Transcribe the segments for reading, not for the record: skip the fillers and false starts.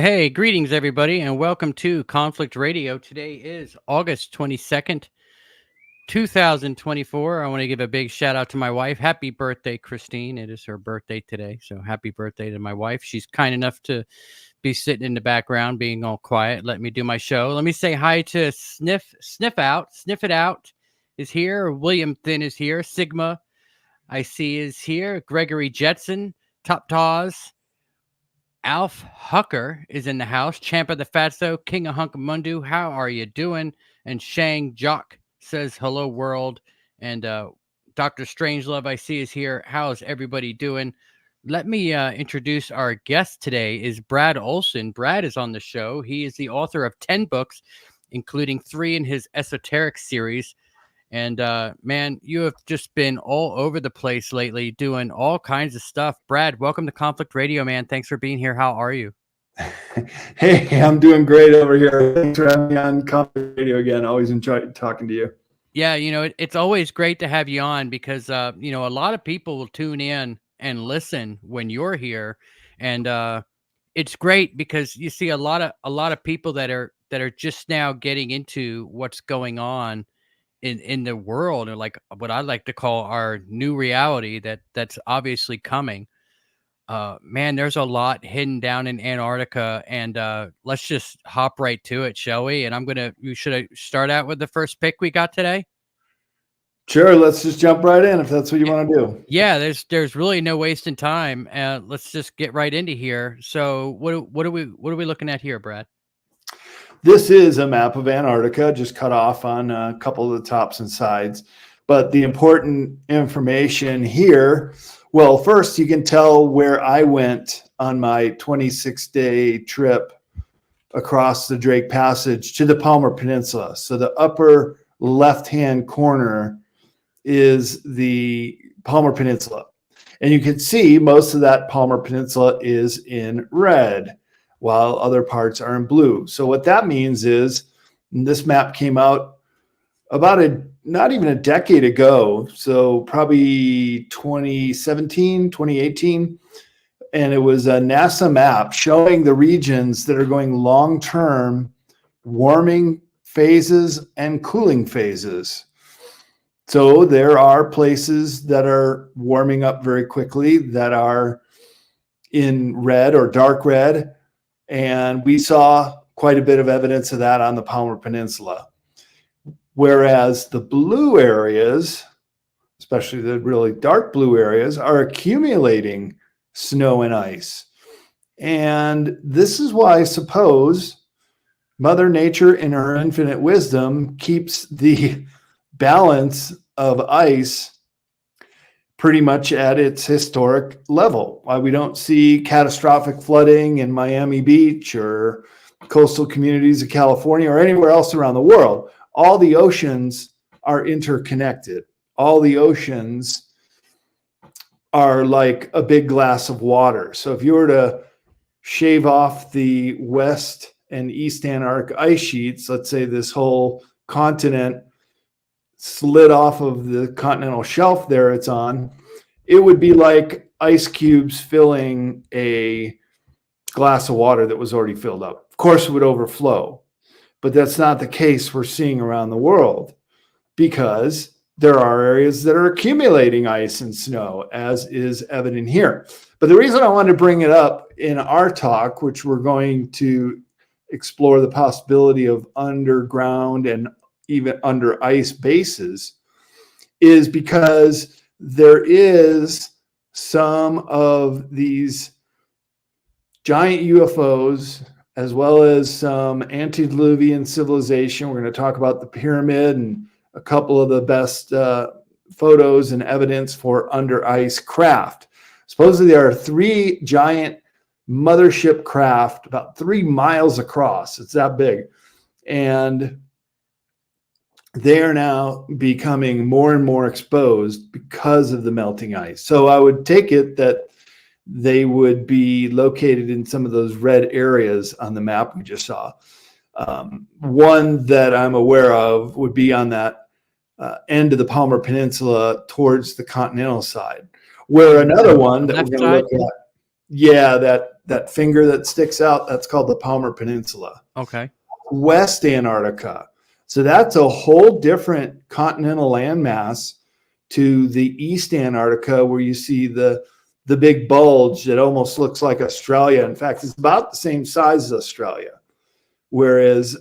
Well, hey, greetings, everybody, and welcome to Conflict Radio. Today is August 22nd, 2024. I want to give a big shout out to my wife. Happy birthday, Christine. It is her birthday today, so happy birthday to my wife. She's kind enough to be sitting in the background, being all quiet, let me do my show. Let me say hi to Sniff It Out is here. William Thin is here. Sigma, I see, is here. Gregory Jetson, Top Taz. Alf Hucker is in the house. Champ of the Fatso, King of Hunkamundu. How are you doing? And Shang Jock says hello, world. And Dr. Strangelove, I see, is here. How's everybody doing? Let me introduce our guest today is Brad Olsen. Brad is on the show. He is the author of 10 books, including 3 in his Esoteric Series. And man, you have just been all over the place lately doing all kinds of stuff. Brad, welcome to Conflict Radio, man. Thanks for being here. How are you? Hey, I'm doing great over here. Thanks for having me on Conflict Radio again. Always enjoy talking to you. Yeah, it's always great to have you on because, a lot of people will tune in and listen when you're here. And it's great because you see a lot of people that are just now getting into what's going on in the world, or like what I like to call our new reality that's obviously coming. Man, there's a lot hidden down in Antarctica, and let's just hop right to it, shall we? And should I start out with the first pick we got today? Sure, let's just jump right in if that's what you want to do. Yeah, there's really no wasting time. Let's just get right into here. So what are we looking at here, Brad? This is a map of Antarctica, just cut off on a couple of the tops and sides. But the important information here, well, first you can tell where I went on my 26-day trip across the Drake Passage to the Palmer Peninsula. So the upper left-hand corner is the Palmer Peninsula. And you can see most of that Palmer Peninsula is in red, while other parts are in blue. So what that means is this map came out about not even a decade ago, so probably 2017, 2018, and it was a NASA map showing the regions that are going long-term warming phases and cooling phases. So there are places that are warming up very quickly that are in red or dark red, and we saw quite a bit of evidence of that on the Palmer Peninsula. Whereas the blue areas, especially the really dark blue areas, are accumulating snow and ice. And this is why I suppose Mother Nature, in her infinite wisdom, keeps the balance of ice pretty much at its historic level. Why we don't see catastrophic flooding in Miami Beach or coastal communities of California or anywhere else around the world. All the oceans are interconnected. All the oceans are like a big glass of water. So if you were to shave off the west and east Antarctic ice sheets, let's say this whole continent slid off of the continental shelf there it's on, it would be like ice cubes filling a glass of water that was already filled up. Of course, it would overflow, but that's not the case we're seeing around the world because there are areas that are accumulating ice and snow, as is evident here. But the reason I wanted to bring it up in our talk, which we're going to explore the possibility of underground and even under ice bases, is because there is some of these giant UFOs as well as some antediluvian civilization. We're going to talk about the pyramid and a couple of the best photos and evidence for under ice craft. Supposedly there are 3 giant mothership craft about 3 miles across. It's that big. And they are now becoming more and more exposed because of the melting ice. So I would take it that they would be located in some of those red areas on the map we just saw. One that I'm aware of would be on that end of the Palmer Peninsula towards the continental side, where another one that we're going to look at, yeah, that that finger that sticks out, that's called the Palmer Peninsula. Okay. West Antarctica. So that's a whole different continental landmass to the East Antarctica, where you see the big bulge that almost looks like Australia. In fact, it's about the same size as Australia, whereas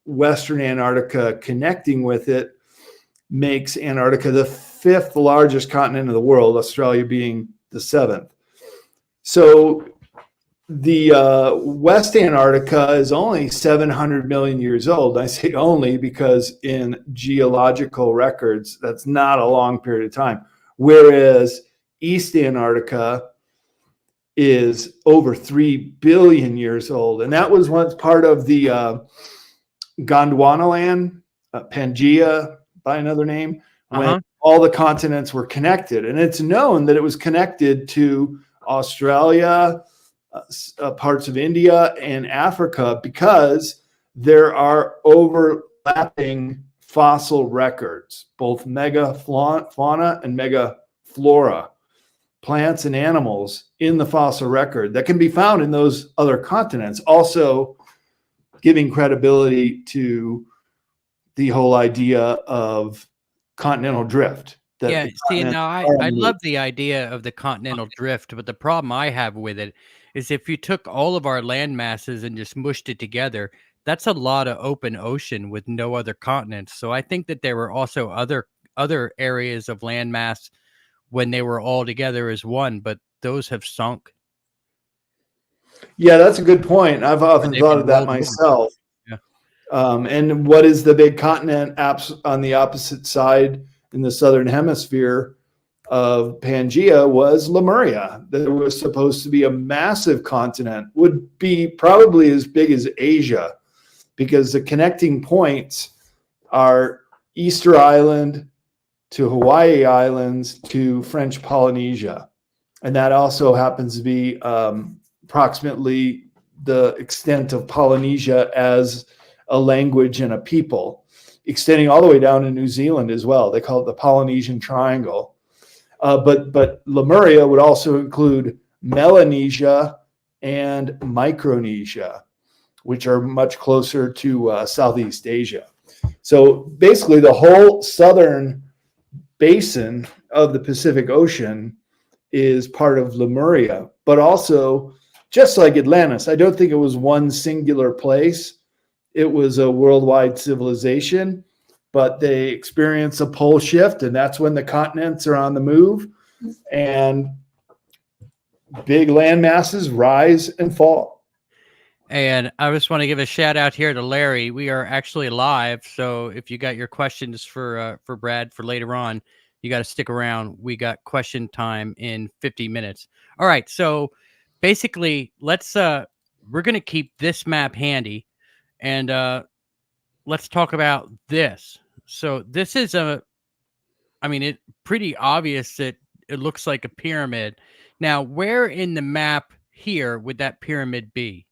Western Antarctica connecting with it makes Antarctica the 5th largest continent in the world, Australia being the 7th. So the West Antarctica is only 700 million years old. I say only because in geological records, that's not a long period of time. Whereas East Antarctica is over 3 billion years old. And that was once part of the Gondwanaland, Pangaea by another name, when all the continents were connected. And it's known that it was connected to Australia, parts of India and Africa, because there are overlapping fossil records, both megafauna and megaflora, plants and animals in the fossil record that can be found in those other continents, also giving credibility to the whole idea of continental drift. Yeah, see, now I love the idea of the continental drift, but the problem I have with it is if you took all of our land masses and just mushed it together, that's a lot of open ocean with no other continents. So I think that there were also other areas of land mass when they were all together as one, but those have sunk. Yeah, that's a good point. I've often thought of that myself. Yeah. And what is the big continent on the opposite side in the southern hemisphere of Pangaea was Lemuria. That was supposed to be a massive continent, would be probably as big as Asia, because the connecting points are Easter Island to Hawaii Islands to French Polynesia. And that also happens to be approximately the extent of Polynesia as a language and a people, extending all the way down to New Zealand as well. They call it the Polynesian Triangle. But Lemuria would also include Melanesia and Micronesia, which are much closer to Southeast Asia. So basically the whole southern basin of the Pacific Ocean is part of Lemuria, but also just like Atlantis, I don't think it was one singular place. It was a worldwide civilization, but they experience a pole shift, and that's when the continents are on the move, and big land masses rise and fall. And I just want to give a shout out here to Larry. We are actually live, so if you got your questions for Brad for later on, you got to stick around. We got question time in 50 minutes. All right, so basically, let's we're gonna keep this map handy, and let's talk about this. So this is it's pretty obvious that it looks like a pyramid. Now, where in the map here would that pyramid be?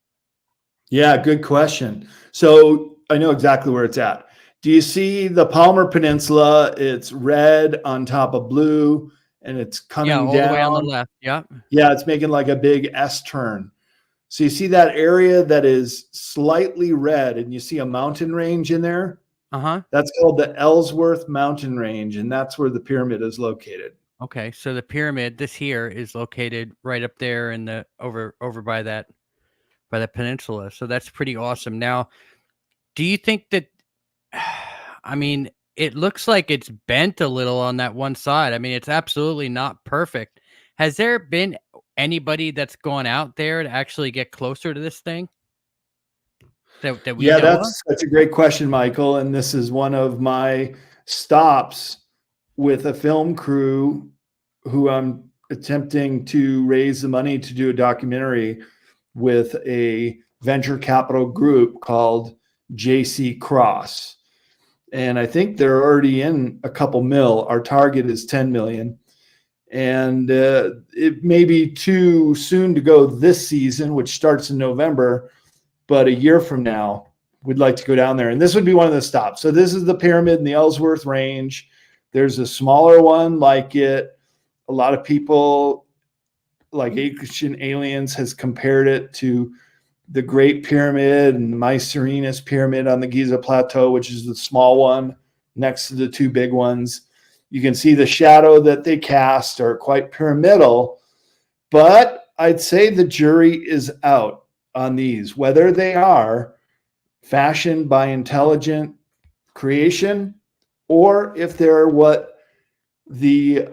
Yeah, good question. So I know exactly where it's at. Do you see the Palmer Peninsula? It's red on top of blue, and it's coming down. Yeah, all the way on the left. Yeah. Yeah, it's making like a big S turn. So you see that area that is slightly red, and you see a mountain range in there? That's called the Ellsworth Mountain Range, and that's where the pyramid is located. Okay, so the pyramid, this here, is located right up there in the over by that peninsula. So that's pretty awesome. Now, do you think that it looks like it's bent a little on that one side. It's absolutely not perfect. Has there been anybody that's gone out there to actually get closer to this thing? That's a great question, Michael. And this is one of my stops with a film crew who I'm attempting to raise the money to do a documentary with a venture capital group called JC Cross. And I think they're already in a couple mil. Our target is 10 million. And it may be too soon to go this season, which starts in November, but a year from now, we'd like to go down there. And this would be one of the stops. So this is the pyramid in the Ellsworth Range. There's a smaller one like it. A lot of people like ancient aliens has compared it to the Great Pyramid and the Mycerinus Pyramid on the Giza Plateau, which is the small one next to the two big ones. You can see the shadow that they cast are quite pyramidal, but I'd say the jury is out on these, whether they are fashioned by intelligent creation or if they're what the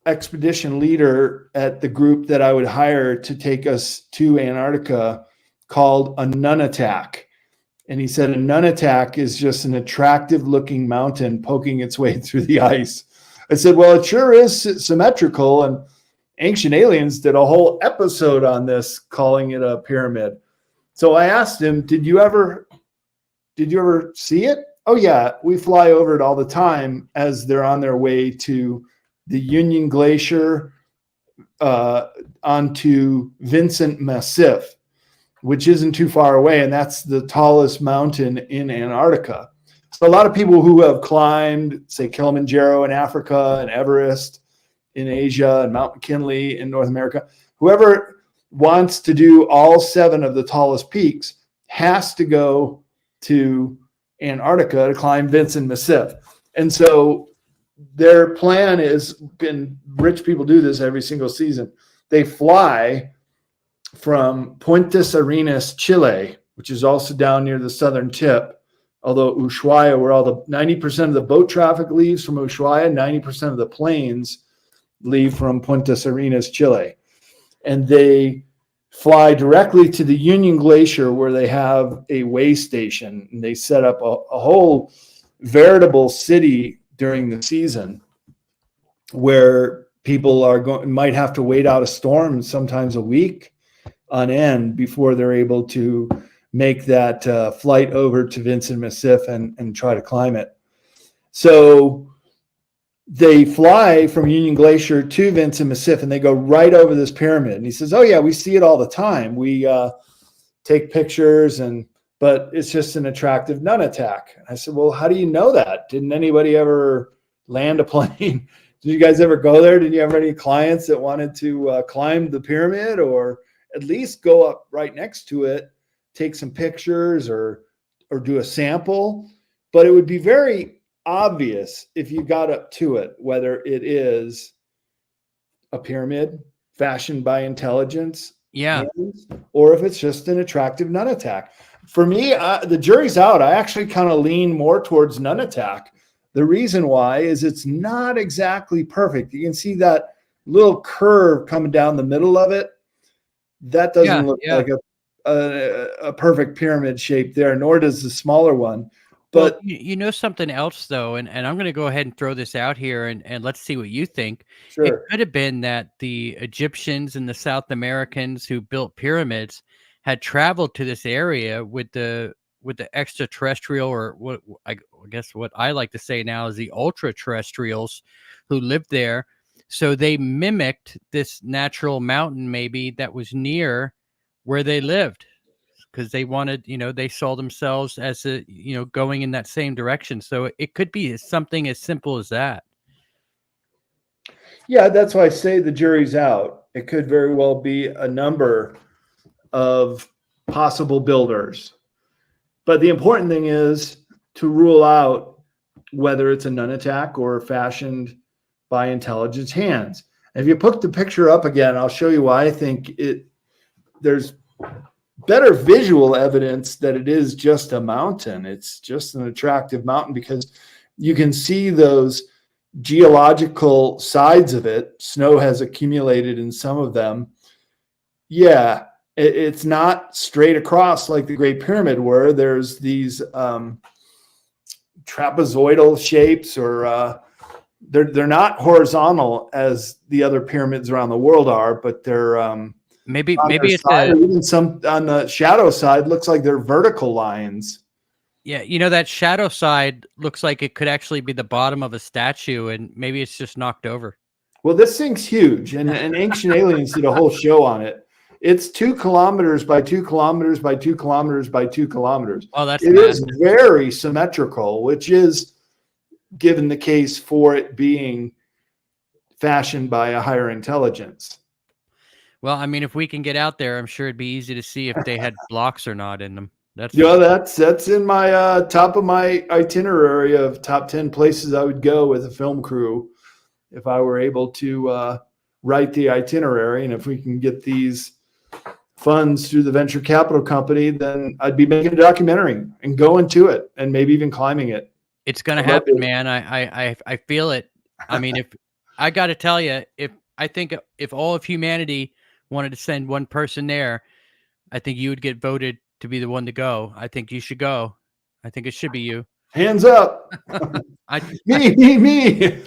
expedition leader at the group that I would hire to take us to Antarctica called a nun attack. And he said a nun attack is just an attractive looking mountain poking its way through the ice. I said, well, it sure is symmetrical. And Ancient Aliens did a whole episode on this, calling it a pyramid. So I asked him, did you ever see it? Oh yeah, we fly over it all the time as they're on their way to the Union Glacier onto Vincent Massif, which isn't too far away, and that's the tallest mountain in Antarctica. So a lot of people who have climbed, say, Kilimanjaro in Africa and Everest in Asia and Mount McKinley in North America, whoever wants to do all 7 of the tallest peaks has to go to Antarctica to climb Vincent Massif. And so their plan is, and rich people do this every single season, they fly from Puentes Arenas, Chile, which is also down near the southern tip, although Ushuaia, where all the 90% of the boat traffic leaves from Ushuaia, 90% of the planes leave from Puentes Arenas, Chile. And they fly directly to the Union Glacier, where they have a way station, and they set up a whole veritable city during the season where people might have to wait out a storm, sometimes a week on end, before they're able to make that flight over to Vincent Massif and try to climb it. So they fly from Union Glacier to Vincent Massif, and they go right over this pyramid. And he says, oh yeah, we see it all the time. We take pictures, but it's just an attractive nun attack. And I said, well, how do you know that? Didn't anybody ever land a plane? Did you guys ever go there? Did you have any clients that wanted to climb the pyramid, or at least go up right next to it, take some pictures or do a sample? But it would be very obvious if you got up to it, whether it is a pyramid fashioned by intelligence, or if it's just an attractive nun attack. For me, the jury's out. I actually kind of lean more towards nun attack. The reason why is it's not exactly perfect. You can see that little curve coming down the middle of it. That doesn't look like a perfect pyramid shape there, nor does the smaller one. But well, you know something else, though, and I'm going to go ahead and throw this out here, and let's see what you think. Sure. It could have been that the Egyptians and the South Americans who built pyramids had traveled to this area with the extraterrestrial, or what I guess what I like to say now is the ultra terrestrials who lived there. So they mimicked this natural mountain maybe that was near where they lived, because they wanted, they saw themselves as going in that same direction. So it could be something as simple as that. Yeah, that's why I say the jury's out. It could very well be a number of possible builders. But the important thing is to rule out whether it's a nun attack or fashioned by intelligence hands. And if you put the picture up again, I'll show you why I think there's better visual evidence that it is just a mountain. It's just an attractive mountain because you can see those geological sides of it. Snow has accumulated in some of them. Yeah, it's not straight across like the Great Pyramid, where there's these trapezoidal shapes, or they're not horizontal as the other pyramids around the world are, but they're maybe it's even some on the shadow side looks like they're vertical lines. Yeah, that shadow side looks like it could actually be the bottom of a statue, and maybe it's just knocked over. Well, this thing's huge, and Ancient Aliens did a whole show on it. It's 2 kilometers by 2 kilometers by 2 kilometers by 2 kilometers. Oh, it is very symmetrical, which is given the case for it being fashioned by a higher intelligence. Well, I mean, if we can get out there, I'm sure it'd be easy to see if they had blocks or not in them. That's Yeah, that's in my top of my itinerary of top 10 places I would go with a film crew if I were able to write the itinerary. And if we can get these funds through the venture capital company, then I'd be making a documentary and going to it and maybe even climbing it. it's gonna happen, man. I feel it. I mean, if I got to tell you, if all of humanity wanted to send one person there, I think you would get voted to be the one to go. I think you should go. I think it should be you. Hands up. I Me.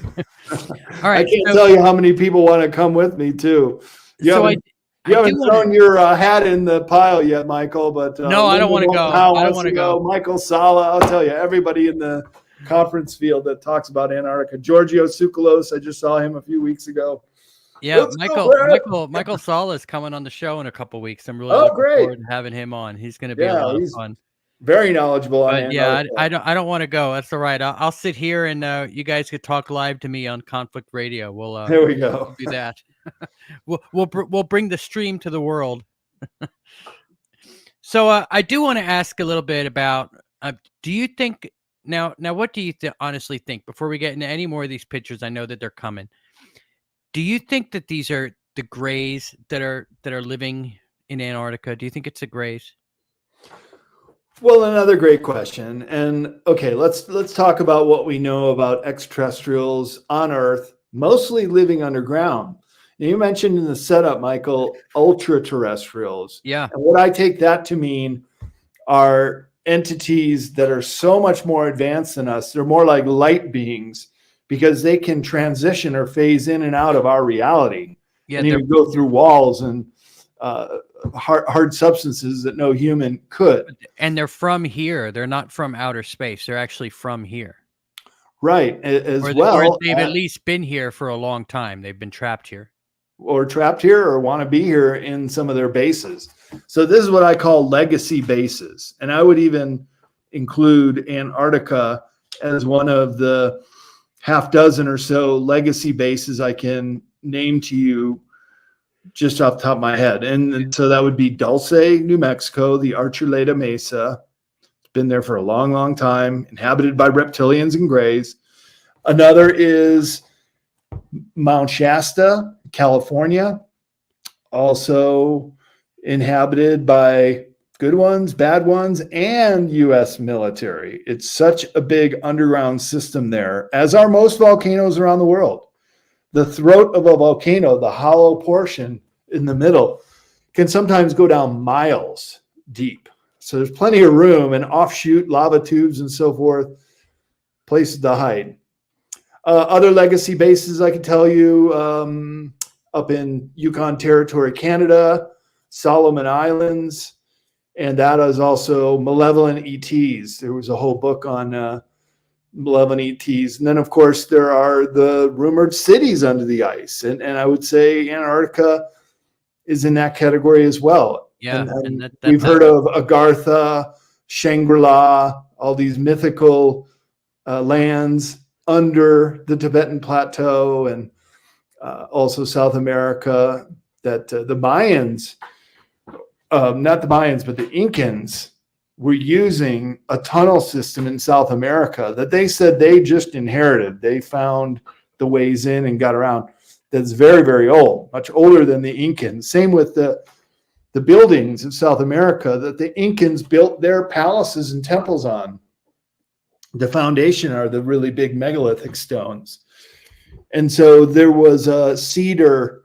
All right. I can't tell you how many people want to come with me too. You haven't thrown your hat in the pile yet, Michael, but no, I don't want to go. I don't want to go. Michael Sala, I'll tell you, everybody in the conference field that talks about Antarctica. Giorgio Tsoukalos, I just saw him a few weeks ago. Yeah, Michael Sala is coming on the show in a couple of weeks. I'm really looking forward to having him on. He's going to be a lot of fun. Very knowledgeable on Antarctica. Yeah, I don't want to go. That's all right. I'll sit here and you guys could talk live to me on Conflict Radio. We'll there we go. We'll do that. we'll bring the stream to the world. So I do want to ask a little bit about. Do you think now? What do you honestly think? Before we get into any more of these pictures, I know that they're coming. Do you think that these are the Greys that are living in Antarctica? Do you think it's the Greys? Well, another great question. And okay, let's talk about what we know about extraterrestrials on Earth, mostly living underground. Now, you mentioned in the setup, Michael, ultra-terrestrials. Yeah. And what I take that to mean are entities that are so much more advanced than us. They're more like light beings because they can transition or phase in and out of our reality. Yeah, and even go through walls and hard substances that no human could. And they're from here. They're not from outer space. They're actually from here. Right. Or they've at least been here for a long time. They've been trapped here. Or trapped here or want to be here in some of their bases. So this is what I call legacy bases. And I would even include Antarctica as one of the half dozen or so legacy bases I can name to you just off the top of my head. And so that would be Dulce, New Mexico, the Archuleta Mesa. It's been there for a long, long time, inhabited by reptilians and Greys. Another is Mount Shasta, California, also inhabited by good ones, bad ones, and U.S. military. It's such a big underground system there, as are most volcanoes around the world. The throat of a volcano, the hollow portion in the middle, can sometimes go down miles deep. So there's plenty of room and offshoot lava tubes and so forth, places to hide. Other legacy bases I can tell you up in Yukon Territory, Canada, Solomon Islands, and that is also malevolent ETs. There was a whole book on malevolent ETs. And then, of course, there are the rumored cities under the ice. And I would say Antarctica is in that category as well. Yeah. And we've heard of Agartha, Shangri-La, all these mythical lands under the Tibetan Plateau and also South America that the Mayans, not the Mayans, but the Incans were using a tunnel system in South America that they said they just inherited. They found the ways in and got around. That's very, very old, much older than the Incans. Same with the buildings of South America that the Incans built their palaces and temples on. The foundation are the really big megalithic stones. And so there was a cedar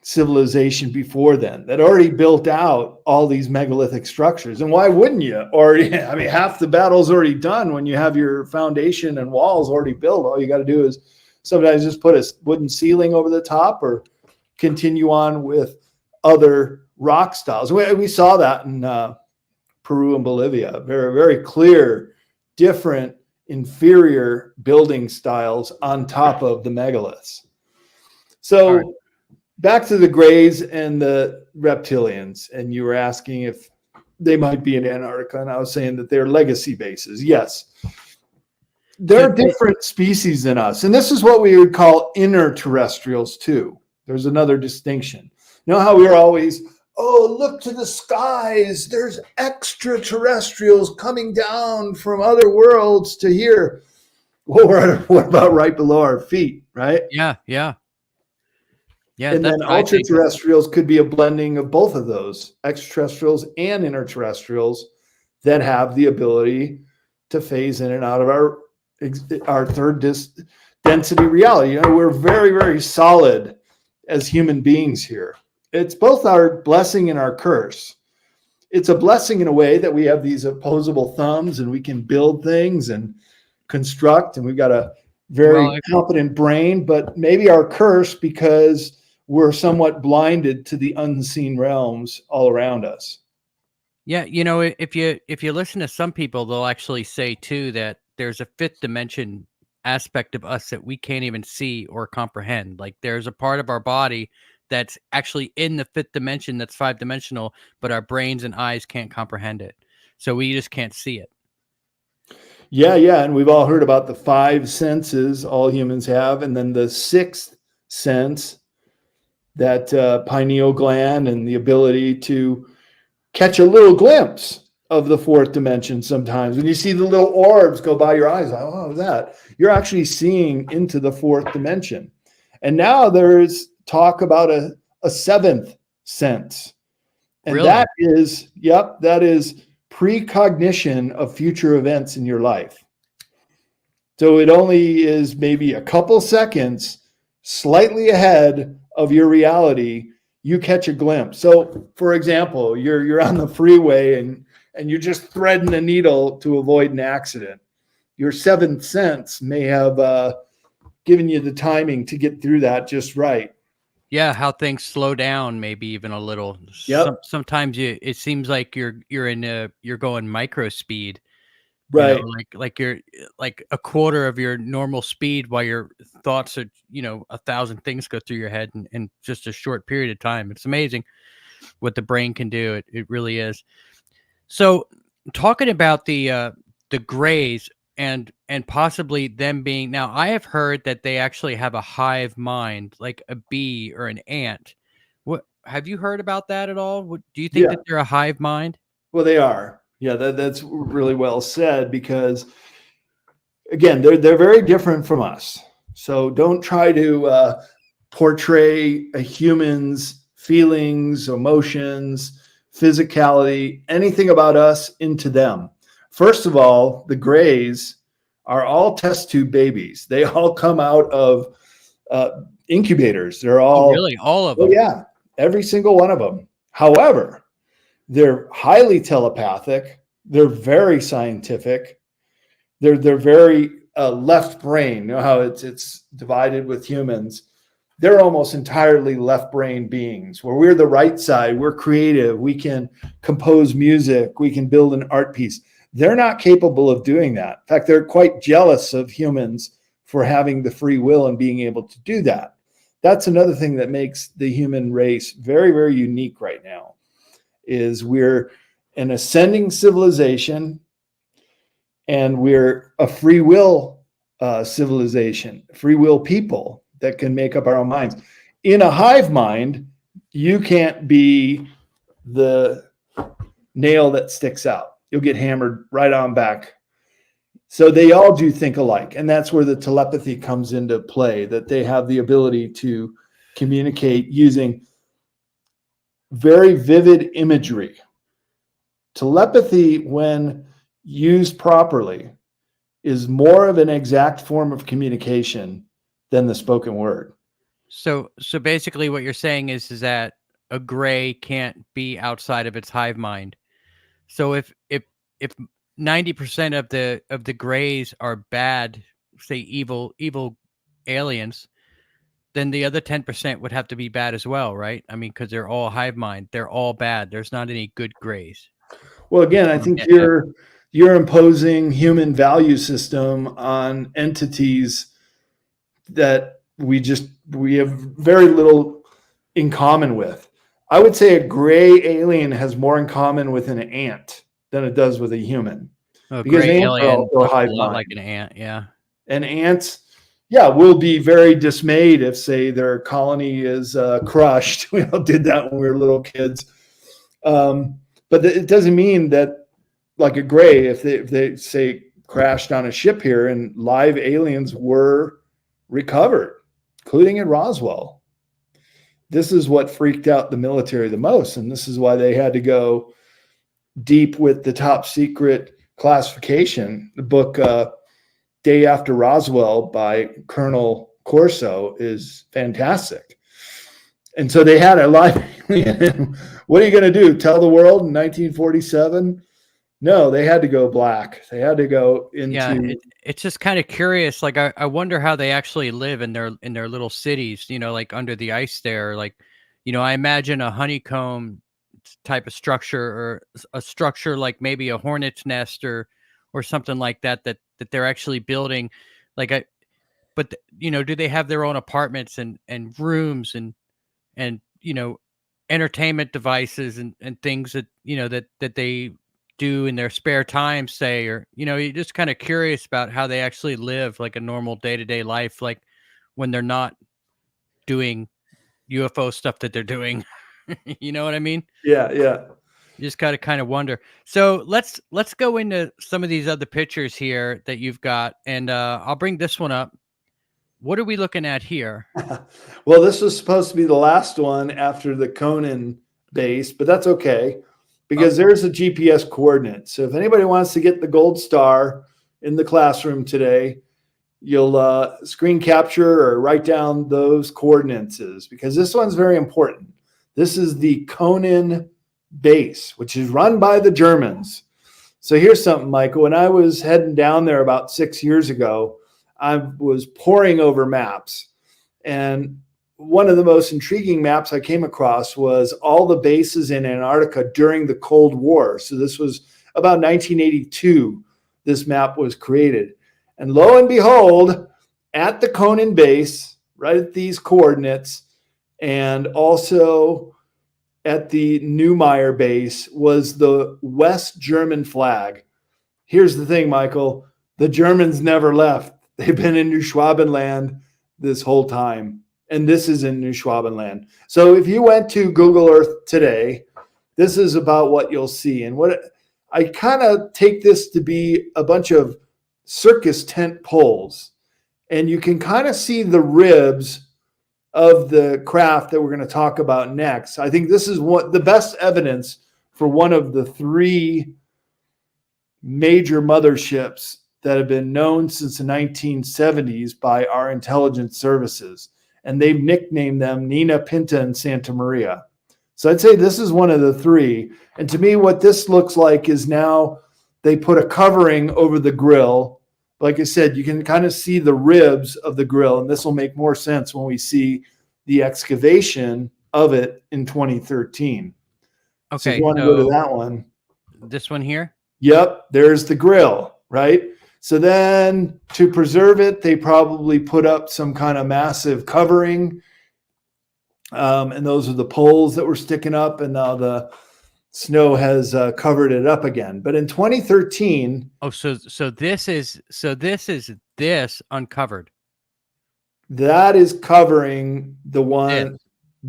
civilization before then that already built out all these megalithic structures. And why wouldn't you? I mean, half the battle's already done when you have your foundation and walls already built. All you got to do is sometimes just put a wooden ceiling over the top or continue on with other rock styles. We saw that in Peru and Bolivia. Very, very clear, different, inferior building styles on top of the megaliths. So back to the Greys and the reptilians, and you were asking if they might be in Antarctica, and I was saying that they're legacy bases. Yes. They're different species than us, and this is what we would call inner terrestrials too. There's another distinction. You know how we were always, oh, look to the skies. There's extraterrestrials coming down from other worlds to here. Well, what about right below our feet, right? Yeah, yeah. Yeah, And that's then what I think. ultra-terrestrials could be a blending of both of those, extraterrestrials and interterrestrials that have the ability to phase in and out of our third density reality. You know, we're very, very solid as human beings here. It's both our blessing and our curse. It's a blessing in a way that we have these opposable thumbs and we can build things and construct, and we've got a very competent brain, but maybe our curse because we're somewhat blinded to the unseen realms all around us. Yeah, you know, if you listen to some people, they'll actually say too that there's a fifth dimension aspect of us that we can't even see or comprehend. Like there's a part of our body that's actually in the fifth dimension that's 5-dimensional, but our brains and eyes can't comprehend it. So we just can't see it. Yeah, yeah. And we've all heard about the 5 senses all humans have, and then the 6th sense, that pineal gland, and the ability to catch a little glimpse of the 4th dimension. Sometimes when you see the little orbs go by your eyes, like, oh, that you're actually seeing into the 4th dimension. And now there's talk about a 7th sense. And Really? that is precognition of future events in your life. So it only is maybe a couple seconds slightly ahead of your reality. You catch a glimpse. So, for example, you're on the freeway and you're just threading a needle to avoid an accident. Your 7th sense may have given you the timing to get through that just right. Yeah, how things slow down, maybe even a little. Yep. Sometimes it seems like you're going micro speed. Right. You know, like you're like a quarter of your normal speed while your thoughts are, 1,000 things go through your head in just a short period of time. It's amazing what the brain can do. It really is. So talking about the grays and possibly them being, now I have heard that they actually have a hive mind, like a bee or an ant. What have you heard about that at all? Do you think that they're a hive mind? Well, they are. Yeah, that's really well said, because again, they're very different from us. So don't try to portray a human's feelings, emotions, physicality, anything about us into them. First of all, the grays are all test tube babies. They all come out of incubators. They're all really all of them. Oh yeah, every single one of them. However, they're highly telepathic. They're very scientific. They're very left brain. You know how it's divided with humans. They're almost entirely left brain beings, where we're the right side. We're creative. We can compose music. We can build an art piece. They're not capable of doing that. In fact, they're quite jealous of humans for having the free will and being able to do that. That's another thing that makes the human race very, very unique right now, is we're an ascending civilization, and we're a free will civilization, free will people that can make up our own minds. In a hive mind, you can't be the nail that sticks out. You'll get hammered right on back. So they all do think alike. And that's where the telepathy comes into play, that they have the ability to communicate using very vivid imagery. Telepathy, when used properly, is more of an exact form of communication than the spoken word. So basically what you're saying is that a gray can't be outside of its hive mind. So if 90% of the grays are bad, say evil aliens, then the other 10% would have to be bad as well, right? I mean, because they're all hive mind. They're all bad. There's not any good grays. Well, again, I think you're imposing human value system on entities that we have very little in common with. I would say a gray alien has more in common with an ant than it does with a human. A because gray ants are alien also looks a hive lot mind. like an ant, yeah. And ants, yeah, we'll be very dismayed if, say, their colony is crushed. We all did that when we were little kids. But it doesn't mean that, like a Gray, if they say crashed on a ship here and live aliens were recovered, including in Roswell. This is what freaked out the military the most. And this is why they had to go deep with the top secret classification. The book, Day After Roswell by Colonel Corso, is fantastic. And so they had a live alien. What are you going to do? Tell the world in 1947? No, they had to go black. They had to go into. Yeah, it's just kind of curious. Like I wonder how they actually live in their little cities. Like under the ice there. Like, I imagine a honeycomb type of structure, or a structure like maybe a hornet's nest or something like that they're actually building. Like do they have their own apartments and rooms and entertainment devices and things that that they do in their spare time, say, or you're just kind of curious about how they actually live like a normal day-to-day life, like when they're not doing UFO stuff that they're doing. You know what I mean? Yeah. You just gotta kind of wonder. So let's go into some of these other pictures here that you've got, and I'll bring this one up. What are we looking at here? Well, this was supposed to be the last one after the Conan base, but that's okay, because there's a GPS coordinate. So if anybody wants to get the gold star in the classroom today, you'll screen capture or write down those coordinates, because this one's very important. This is the Conan base, which is run by the Germans. So here's something, Michael. When I was heading down there about 6 years ago, I was poring over maps. And one of the most intriguing maps I came across was all the bases in Antarctica during the Cold War. So this was about 1982, this map was created. And lo and behold, at the Conan base, right at these coordinates, and also at the Neumayer base, was the West German flag. Here's the thing, Michael. The Germans never left. They've been in New Schwabenland this whole time. And this is in New Schwabenland. So if you went to Google Earth today, this is about what you'll see. And what I kind of take this to be a bunch of circus tent poles. And you can kind of see the ribs of the craft that we're going to talk about next. I think this is what the best evidence for one of the three major motherships that have been known since the 1970s by our intelligence services. And they've nicknamed them Nina, Pinta, and Santa Maria. So I'd say this is one of the three. And to me, what this looks like is now they put a covering over the grill. Like I said, you can kind of see the ribs of the grill, and this will make more sense when we see the excavation of it in 2013. Okay. So if you want to go to that one. This one here? Yep, there's the grill, right? So then to preserve it, they probably put up some kind of massive covering. And those are the poles that were sticking up, and now the snow has covered it up again. But in 2013. Oh, so this is this uncovered. That is covering the one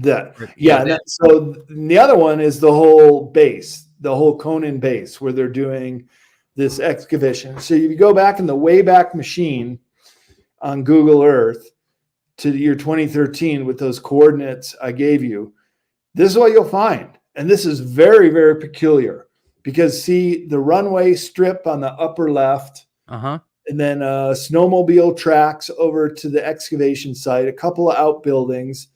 so the other one is the whole base, the whole Conan base, where they're doing this excavation. So you go back in the Wayback Machine on Google Earth to the year 2013 with those coordinates I gave you. This is what you'll find. And this is very, very peculiar, because see the runway strip on the upper left, and then snowmobile tracks over to the excavation site, a couple of outbuildings,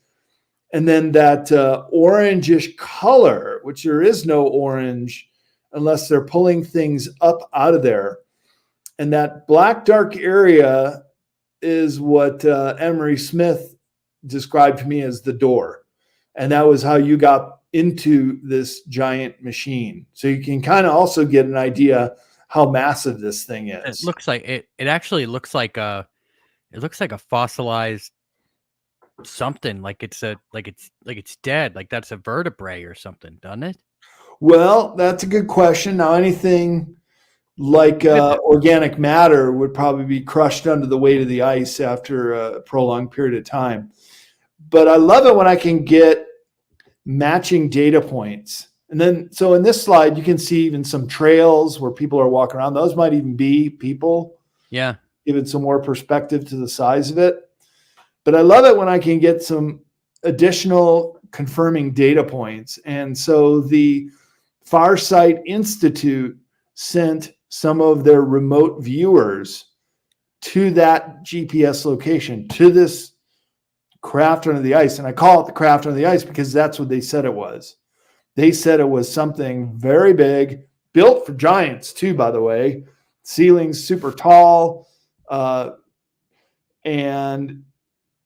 and then that orangish color, which there is no orange unless they're pulling things up out of there. And that black dark area is what Emery Smith described to me as the door. And that was how you got into this giant machine. So you can kind of also get an idea how massive this thing is. It looks like it actually looks like a fossilized something, like it's dead, like that's a vertebrae or something, doesn't it? Well, that's a good question. Now, anything like organic matter would probably be crushed under the weight of the ice after a prolonged period of time. But I love it when I can get matching data points. And then, so in this slide, you can see even some trails where people are walking around. Those might even be people. Yeah. Give it some more perspective to the size of it. But I love it when I can get some additional confirming data points. And so the Farsight Institute sent some of their remote viewers to that GPS location, to this craft under the ice. And I call it the craft under the ice because that's what they said it was. They said it was something very big, built for giants too, by the way. Ceilings super tall, and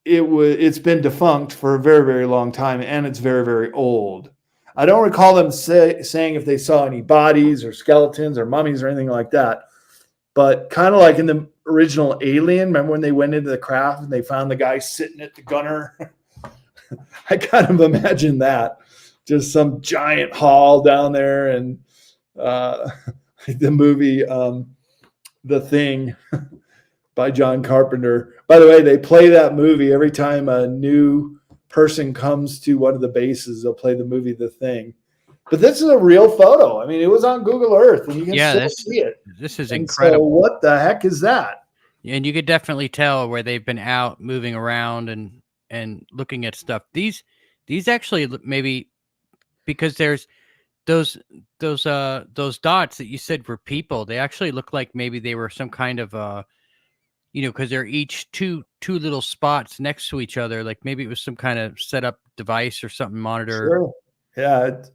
it's been defunct for a very, very long time, and it's very, very old. I don't recall them saying if they saw any bodies or skeletons or mummies or anything like that. But kind of like in the original Alien, remember when they went into the craft and they found the guy sitting at the gunner? I kind of imagine that. Just some giant hall down there, and the movie The Thing by John Carpenter. By the way, they play that movie every time a new person comes to one of the bases. They'll play the movie The Thing. But this is a real photo. I mean, it was on Google Earth, and you can still see it. This is incredible. So what the heck is that? And you could definitely tell where they've been out moving around and looking at stuff. These actually maybe, because there's those dots that you said were people. They actually look like maybe they were some kind of because they're each two little spots next to each other. Like maybe it was some kind of setup device or something, monitor. Sure. Yeah, it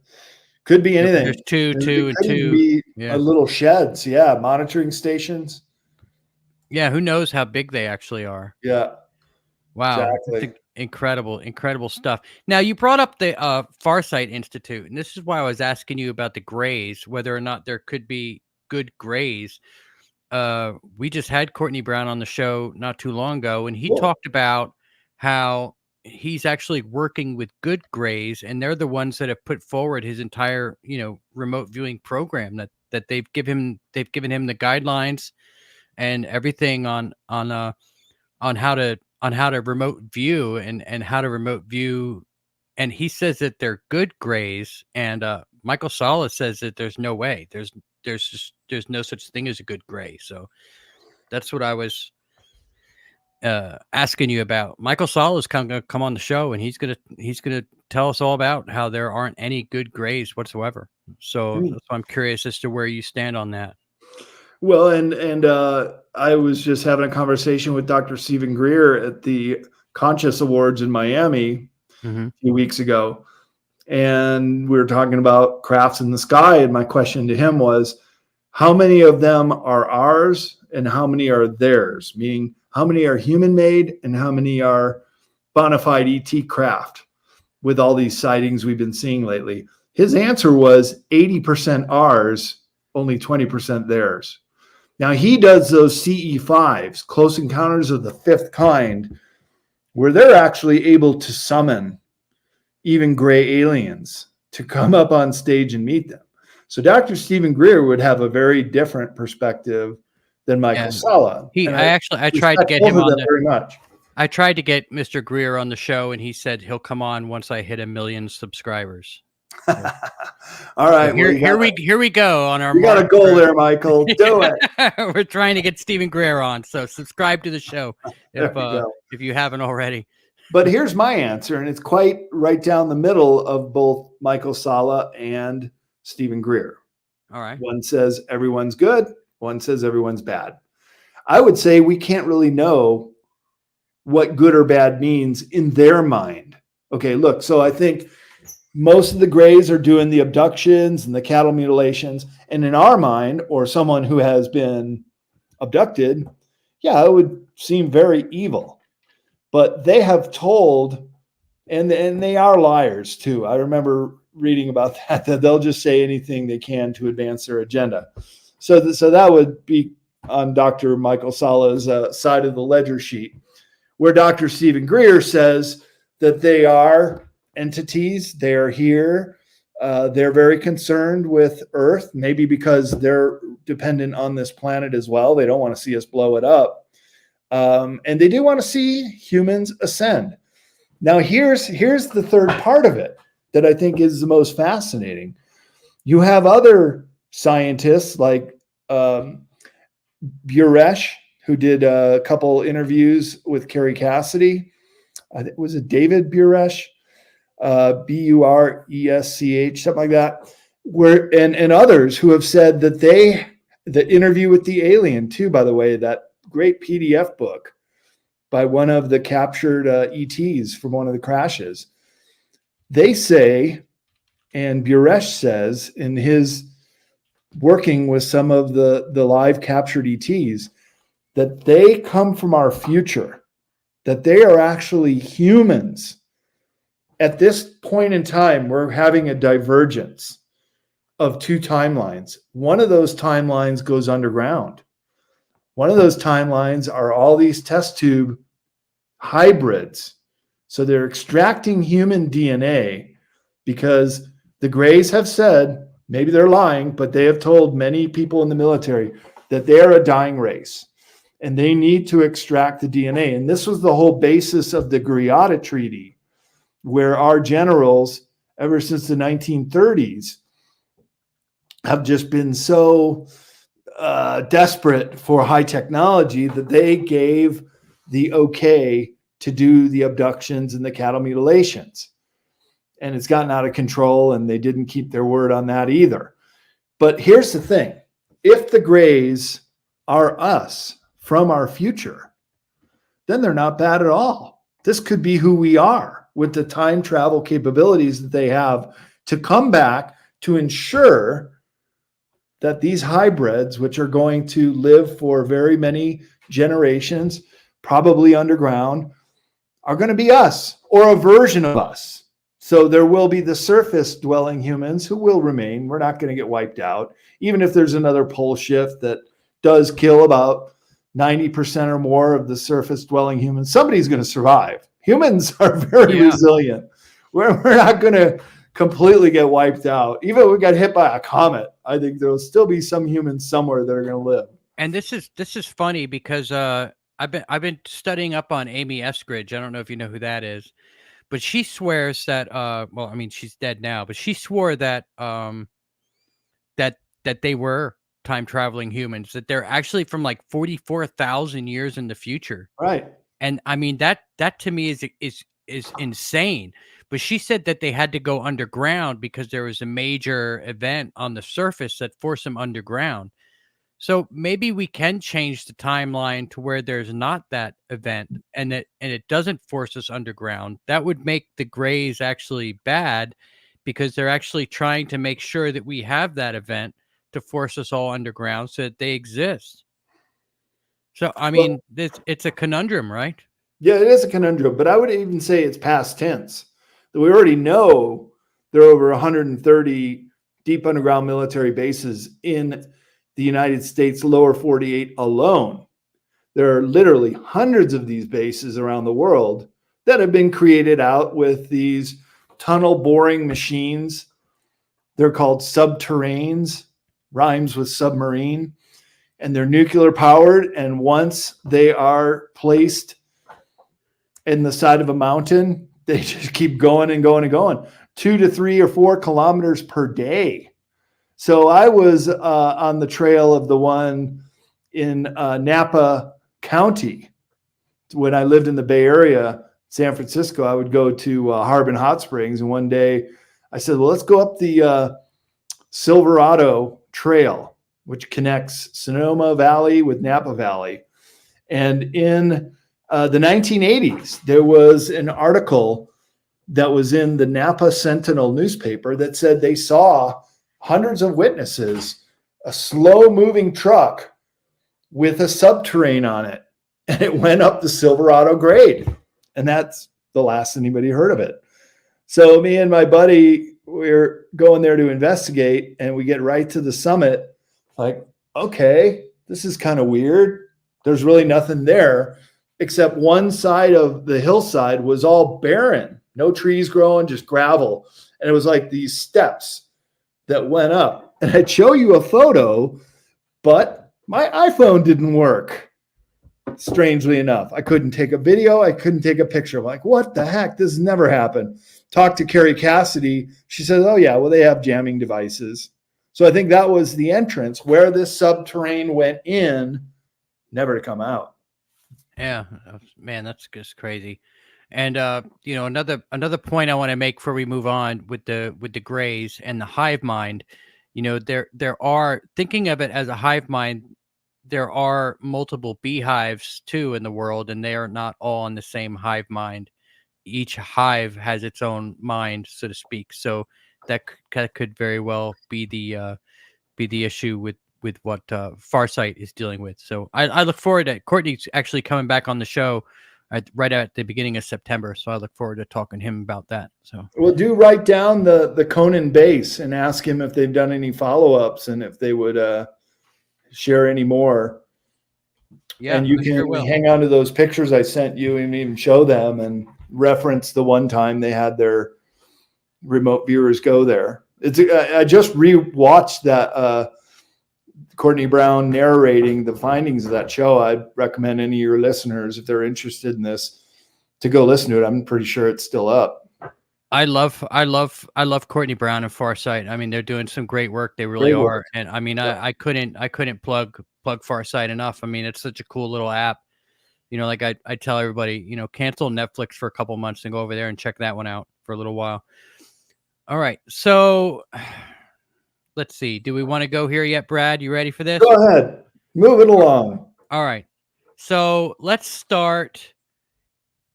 could be anything. There's two and two. Be little sheds. Yeah, monitoring stations. Yeah, who knows how big they actually are. Yeah. Wow. Exactly. Incredible stuff. Now, you brought up the Farsight Institute, and this is why I was asking you about the grays, whether or not there could be good grays. We just had Courtney Brown on the show not too long ago, and he talked about how he's actually working with good grays, and they're the ones that have put forward his entire, remote viewing program that they've given him the guidelines and everything on how to remote view and how to remote view. And he says that they're good grays, and Michael Sala says that there's no way. There's no such thing as a good gray. So that's what I was asking you about. Michael Sala is going to come on the show, and he's gonna tell us all about how there aren't any good grays whatsoever. So that's why I'm curious as to where you stand on that. Well, and I was just having a conversation with Dr. Stephen Greer at the Conscious Awards in Miami a few weeks ago. And we were talking about crafts in the sky. And my question to him was, how many of them are ours and how many are theirs? Meaning, how many are human made and how many are bona fide ET craft with all these sightings we've been seeing lately? His answer was 80% ours, only 20% theirs. Now, he does those CE5s, Close Encounters of the Fifth Kind, where they're actually able to summon even gray aliens to come up on stage and meet them. So Dr. Stephen Greer would have a very different perspective than Michael Sala. I tried to get him on very much. I tried to get Mr. Greer on the show, and he said he'll come on once I hit 1 million subscribers. All right. So here we go on our. We got a goal there, Michael. Do it. We're trying to get Stephen Greer on, so subscribe to the show if you haven't already. But here's my answer, and it's quite right down the middle of both Michael Sala and Stephen Greer. All right. One says everyone's good. One says everyone's bad. I would say we can't really know what good or bad means in their mind. Okay, look, so I think most of the grays are doing the abductions and the cattle mutilations. And in our mind, or someone who has been abducted, yeah, it would seem very evil. But they have told, and they are liars too. I remember reading about that they'll just say anything they can to advance their agenda. So that would be on Dr. Michael Sala's side of the ledger sheet, where Dr. Stephen Greer says that they are entities. They are here. They're very concerned with Earth, maybe because they're dependent on this planet as well. They don't want to see us blow it up. And they do want to see humans ascend. Now, here's the third part of it that I think is the most fascinating. You have other scientists like Buresh, who did a couple interviews with Carrie Cassidy. Was it David Buresh? Buresch, something like that. And others who have said that the interview with the alien too, by the way, that great PDF book by one of the captured ETs from one of the crashes. They say, and Buresh says in his working with some of the live captured ETs, that they come from our future, that they are actually humans. At this point in time, we're having a divergence of two timelines. One of those timelines goes underground. One of those timelines are all these test tube hybrids. So they're extracting human DNA because the Greys have said, maybe they're lying, but they have told many people in the military that they're a dying race and they need to extract the DNA. And this was the whole basis of the Greada Treaty, where our generals, ever since the 1930s, have just been so desperate for high technology that they gave the okay to do the abductions and the cattle mutilations. And it's gotten out of control, and they didn't keep their word on that either. But here's the thing. If the Greys are us from our future, then they're not bad at all. This could be who we are with the time travel capabilities that they have to come back to ensure that these hybrids, which are going to live for very many generations, probably underground, are going to be us or a version of us. So there will be the surface dwelling humans who will remain. We're not going to get wiped out. Even if there's another pole shift that does kill about 90% or more of the surface dwelling humans, somebody's going to survive. Humans are very resilient. We're not going to completely get wiped out. Even if we got hit by a comet, I think there'll still be some humans somewhere that are going to live. And this is funny because I've been studying up on Amy Eskridge. I don't know if you know who that is, but she swears that well, I mean, she's dead now, but she swore that that they were time traveling humans, that they're actually from like 44,000 years in the future. Right. And I mean that to me is insane. But she said that they had to go underground because there was a major event on the surface that forced them underground. So maybe we can change the timeline to where there's not that event and it doesn't force us underground. That would make the Greys actually bad because they're actually trying to make sure that we have that event to force us all underground so that they exist. So, I mean, it's a conundrum, right? Yeah, it is a conundrum, but I would even say it's past tense. That we already know there are over 130 deep underground military bases in the United States lower 48 alone. There are literally hundreds of these bases around the world that have been created out with these tunnel boring machines. They're called subterranes, rhymes with submarine, and they're nuclear powered. And once they are placed in the side of a mountain, they just keep going and going and going, 2 to 3 or 4 kilometers per day. So I was on the trail of the one in Napa County. When I lived in the Bay Area, San Francisco, I would go to Harbin Hot Springs. And one day I said, well, let's go up the Silverado Trail, which connects Sonoma Valley with Napa Valley. And in the 1980s, there was an article that was in the Napa Sentinel newspaper that said they saw hundreds of witnesses, a slow-moving truck with a subterrane on it, and it went up the Silverado grade. And that's the last anybody heard of it. So me and my buddy, we're going there to investigate, and we get right to the summit. Like, okay, this is kind of weird. There's really nothing there, except one side of the hillside was all barren. No trees growing, just gravel. And it was like these steps that went up. And I'd show you a photo, but my iPhone didn't work. Strangely enough, I couldn't take a video. I couldn't take a picture. I'm like, what the heck? This has never happened. Talked to Carrie Cassidy. She says, oh yeah, well, they have jamming devices. So I think that was the entrance where this subterranean went in, never to come out. Yeah, man, that's just crazy. And another point I want to make before we move on with the grays and the hive mind. There are, thinking of it as a hive mind, there are multiple beehives too in the world, and they are not all in the same hive mind. Each hive has its own mind, so to speak. So that could very well be the issue with what Farsight is dealing with. So I look forward to Courtney's actually coming back on the show right at the beginning of September. So I look forward to talking to him about that. So well, do write down the Conan base and ask him if they've done any follow-ups and if they would share any more. Yeah, and you can hang on to those pictures I sent you and even show them and reference the one time they had their remote viewers go there. I just rewatched that Courtney Brown narrating the findings of that show. I'd recommend any of your listeners, if they're interested in this, to go listen to it. I'm pretty sure it's still up. I love Courtney Brown and Farsight. I mean, they're doing some great work. They really are. And I mean, yeah. I couldn't plug Farsight enough. I mean, it's such a cool little app. Like I tell everybody, cancel Netflix for a couple months and go over there and check that one out for a little while. All right. So let's see. Do we want to go here yet, Brad? You ready for this? Go ahead. Move it along. All right. So let's start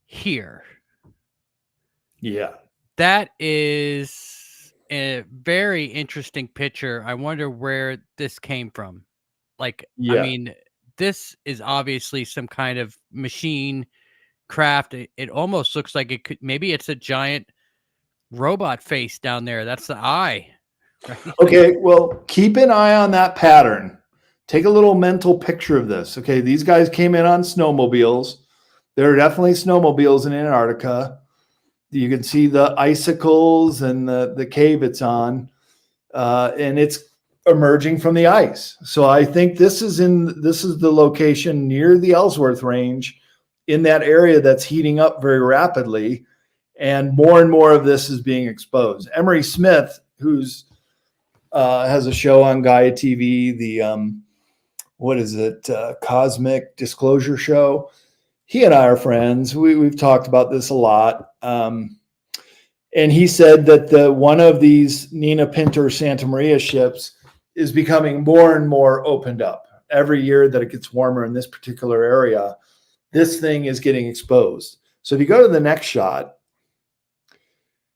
here. Yeah. That is a very interesting picture. I wonder where this came from. Like, yeah. I mean, this is obviously some kind of machine craft. It almost looks like maybe it's a giant robot face down there. That's the eye. Right? Okay, well, keep an eye on that pattern. Take a little mental picture of this. Okay, these guys came in on snowmobiles. There are definitely snowmobiles in Antarctica. You can see the icicles and the cave it's on, and it's emerging from the ice. So I think this is the location near the Ellsworth Range, in that area that's heating up very rapidly, and more of this is being exposed. Emery Smith, who's has a show on Gaia TV, the Cosmic Disclosure Show. He and I are friends. We've talked about this a lot. And he said that one of these Nina Pinter Santa Maria ships is becoming more and more opened up. Every year that it gets warmer in this particular area, this thing is getting exposed. So if you go to the next shot,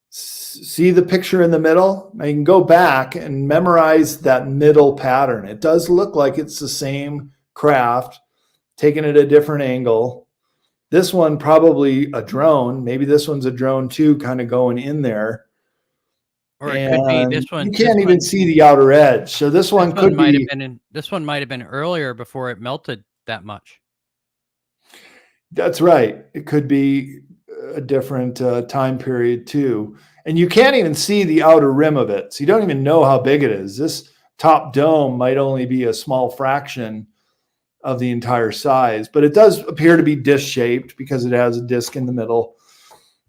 see the picture in the middle? Now you can go back and memorize that middle pattern. It does look like it's the same craft, taken at a different angle. This one probably a drone. Maybe this one's a drone too, kind of going in there. Or it could be this one. You can't even see the outer edge. So this one might have been earlier before it melted that much. That's right. It could be a different time period too. And you can't even see the outer rim of it. So you don't even know how big it is. This top dome might only be a small fraction of the entire size, but it does appear to be disc-shaped because it has a disc in the middle.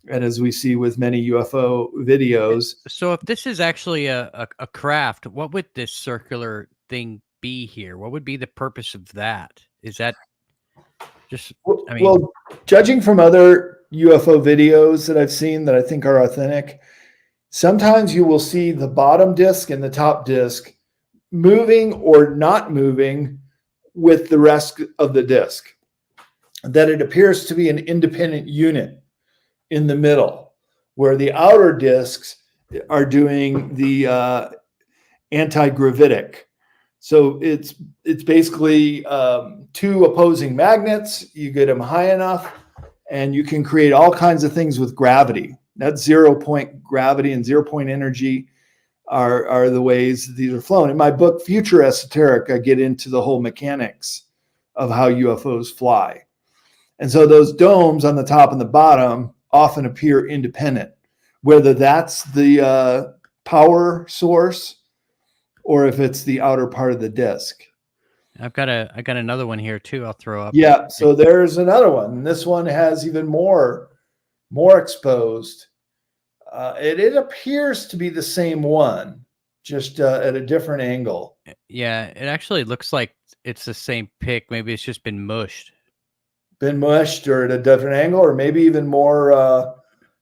And as we see with many UFO videos. So if this is actually a craft, what would this circular thing be here? What would be the purpose of that? Is that just, I mean, well, judging from other UFO videos that I've seen that I think are authentic, sometimes you will see the bottom disc and the top disc moving or not moving with the rest of the disc. That it appears to be an independent unit in the middle, where the outer discs are doing the anti-gravitic. So it's basically two opposing magnets. You get them high enough, and you can create all kinds of things with gravity. That 0 point gravity and 0 point energy are the ways these are flown. In my book, Future Esoteric, I get into the whole mechanics of how UFOs fly. And so those domes on the top and the bottom often appear independent, whether that's the power source or if it's the outer part of the disc. I got another one here too. I'll throw up. Yeah, so there's another one. This one has even more exposed. It appears to be the same one, just at a different angle. Yeah, it actually looks like it's the same pic. Maybe it's just been mushed. Been mushed or at a different angle, or maybe even more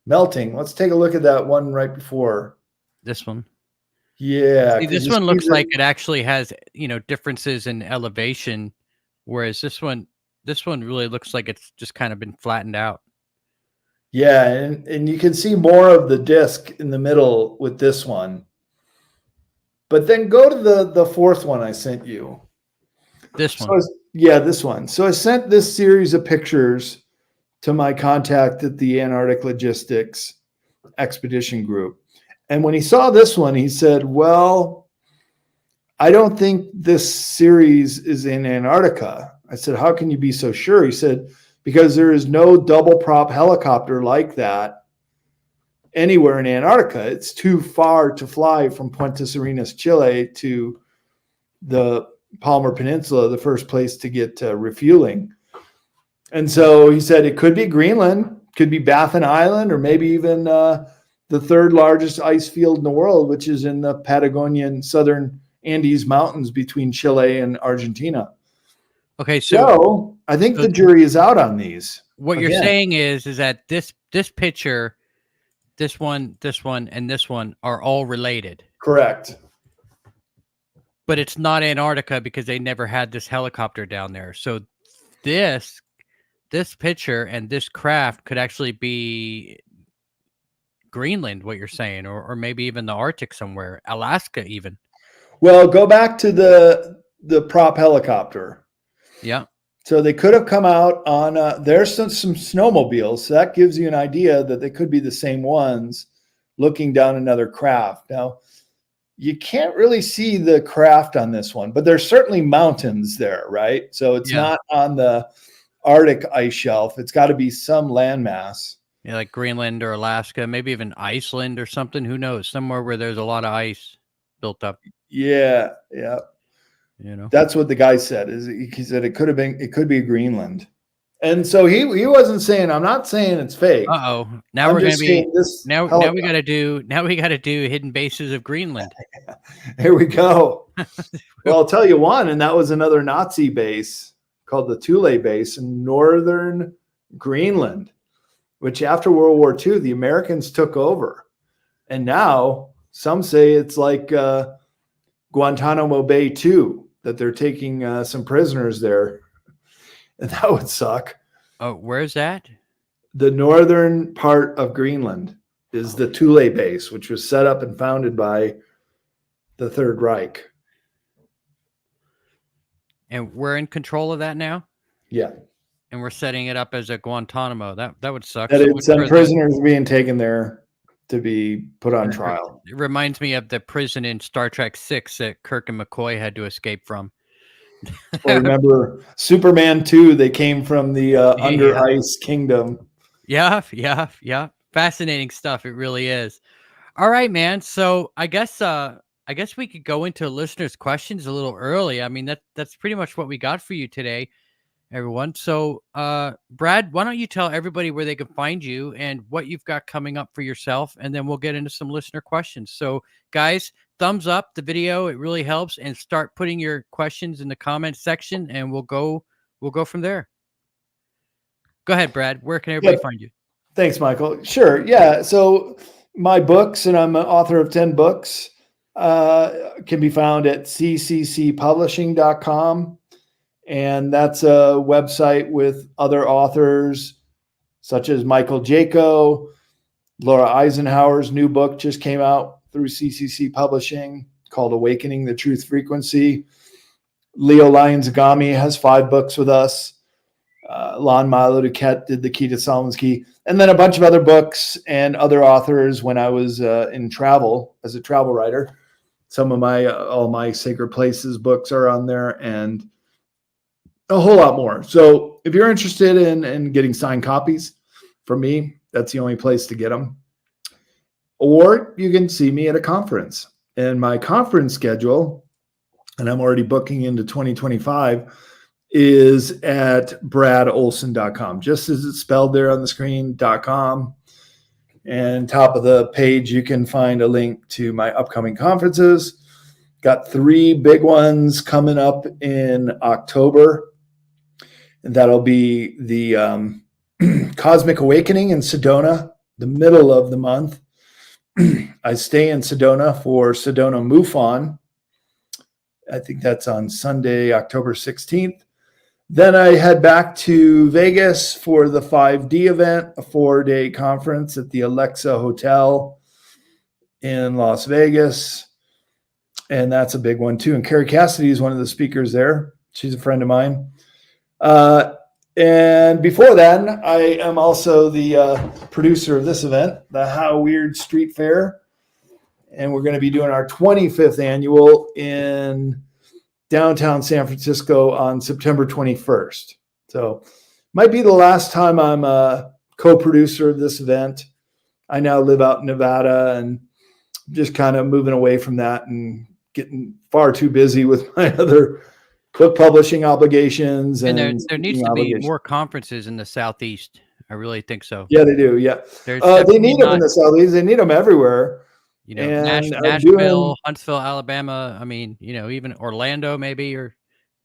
melting. Let's take a look at that one right before. This one. Yeah. See, this one looks like it actually has, differences in elevation, whereas this one really looks like it's just kind of been flattened out. Yeah, and you can see more of the disc in the middle with this one. But then go to the fourth one I sent you. This one. Yeah, this one. So I sent this series of pictures to my contact at the Antarctic Logistics Expedition Group. And when he saw this one, he said, well, I don't think this series is in Antarctica. I said, how can you be so sure? He said, because there is no double prop helicopter like that anywhere in Antarctica. It's too far to fly from Puerto Arenas, Chile to the Palmer Peninsula, the first place to get refueling. And so he said it could be Greenland, could be Baffin Island, or maybe even the third largest ice field in the world, which is in the Patagonian southern Andes Mountains between Chile and Argentina. Okay, so I think the jury is out on these. What you're saying is that this picture, this one, and this one are all related. Correct. But it's not Antarctica because they never had this helicopter down there. So this picture and this craft could actually be Greenland, what you're saying, or maybe even the Arctic somewhere, Alaska even. Well, go back to the prop helicopter. Yeah. So they could have come out on, there's some snowmobiles. So that gives you an idea that they could be the same ones looking down another craft. Now, you can't really see the craft on this one, but there's certainly mountains there, right? So it's not on the Arctic ice shelf. It's got to be some landmass. Yeah, like Greenland or Alaska, maybe even Iceland or something. Who knows? Somewhere where there's a lot of ice built up. Yeah. That's what the guy said. He said it could be Greenland. And so he wasn't saying, I'm not saying it's fake. Uh-oh. Now we're gonna be now we gotta do hidden bases of Greenland. Here we go. Well, I'll tell you one, and that was another Nazi base called the Thule base in northern Greenland, which after World War II, the Americans took over. And now some say it's like Guantanamo Bay 2, that they're taking some prisoners there. And that would suck. Oh, where's that? The northern part of Greenland is the Thule base, which was set up and founded by the Third Reich. And we're in control of that now? Yeah. And we're setting it up as a Guantanamo. That would suck. That some prisoners being taken there to be put on trial. It reminds me of the prison in Star Trek 6 that Kirk and McCoy had to escape from. Or remember Superman 2, they came from the under ice kingdom. Yeah. Fascinating stuff. It really is. All right, man. So I guess we could go into listeners' questions a little early. I mean, that's pretty much what we got for you today, everyone. So Brad, why don't you tell everybody where they can find you and what you've got coming up for yourself, and then we'll get into some listener questions. So guys, thumbs up the video. It really helps, and start putting your questions in the comment section, and we'll go from there. Go ahead, Brad. Where can everybody find you? Thanks, Michael. Sure. Yeah. So my books, and I'm an author of 10 books, can be found at cccpublishing.com. And that's a website with other authors such as Michael Jaco. Laura Eisenhower's new book just came out through CCC Publishing called Awakening the Truth Frequency. Leo Lyons-Agami has 5 books with us. Lon Milo Duquette did The Key to Solomon's Key. And then a bunch of other books and other authors when I was in travel as a travel writer. Some of all my Sacred Places books are on there, and a whole lot more. So if you're interested in getting signed copies from me, that's the only place to get them. Or you can see me at a conference. And my conference schedule and I'm already booking into 2025, is at bradolsen.com, just as it's spelled there on the screen.com. And top of the page, you can find a link to my upcoming conferences. Got 3 big ones coming up in October. And that'll be the Cosmic Awakening in Sedona, the middle of the month. I stay in Sedona for Sedona MUFON. I think that's on Sunday, October 16th. Then I head back to Vegas for the 5D event, a 4-day conference at the Alexa Hotel in Las Vegas. And that's a big one too. And Carrie Cassidy is one of the speakers there. She's a friend of mine. And before then, I am also the producer of this event, the Weird Street Faire. And we're going to be doing our 25th annual in downtown San Francisco on September 21st. So might be the last time I'm a co-producer of this event. I now live out in Nevada and just kind of moving away from that and getting far too busy with my other book publishing obligations. And there needs to be more conferences in the Southeast. I really think so. Yeah, they do. Yeah. They need them in the Southeast. They need them everywhere. You know, Nashville, Huntsville, Alabama. I mean, you know, even Orlando maybe, or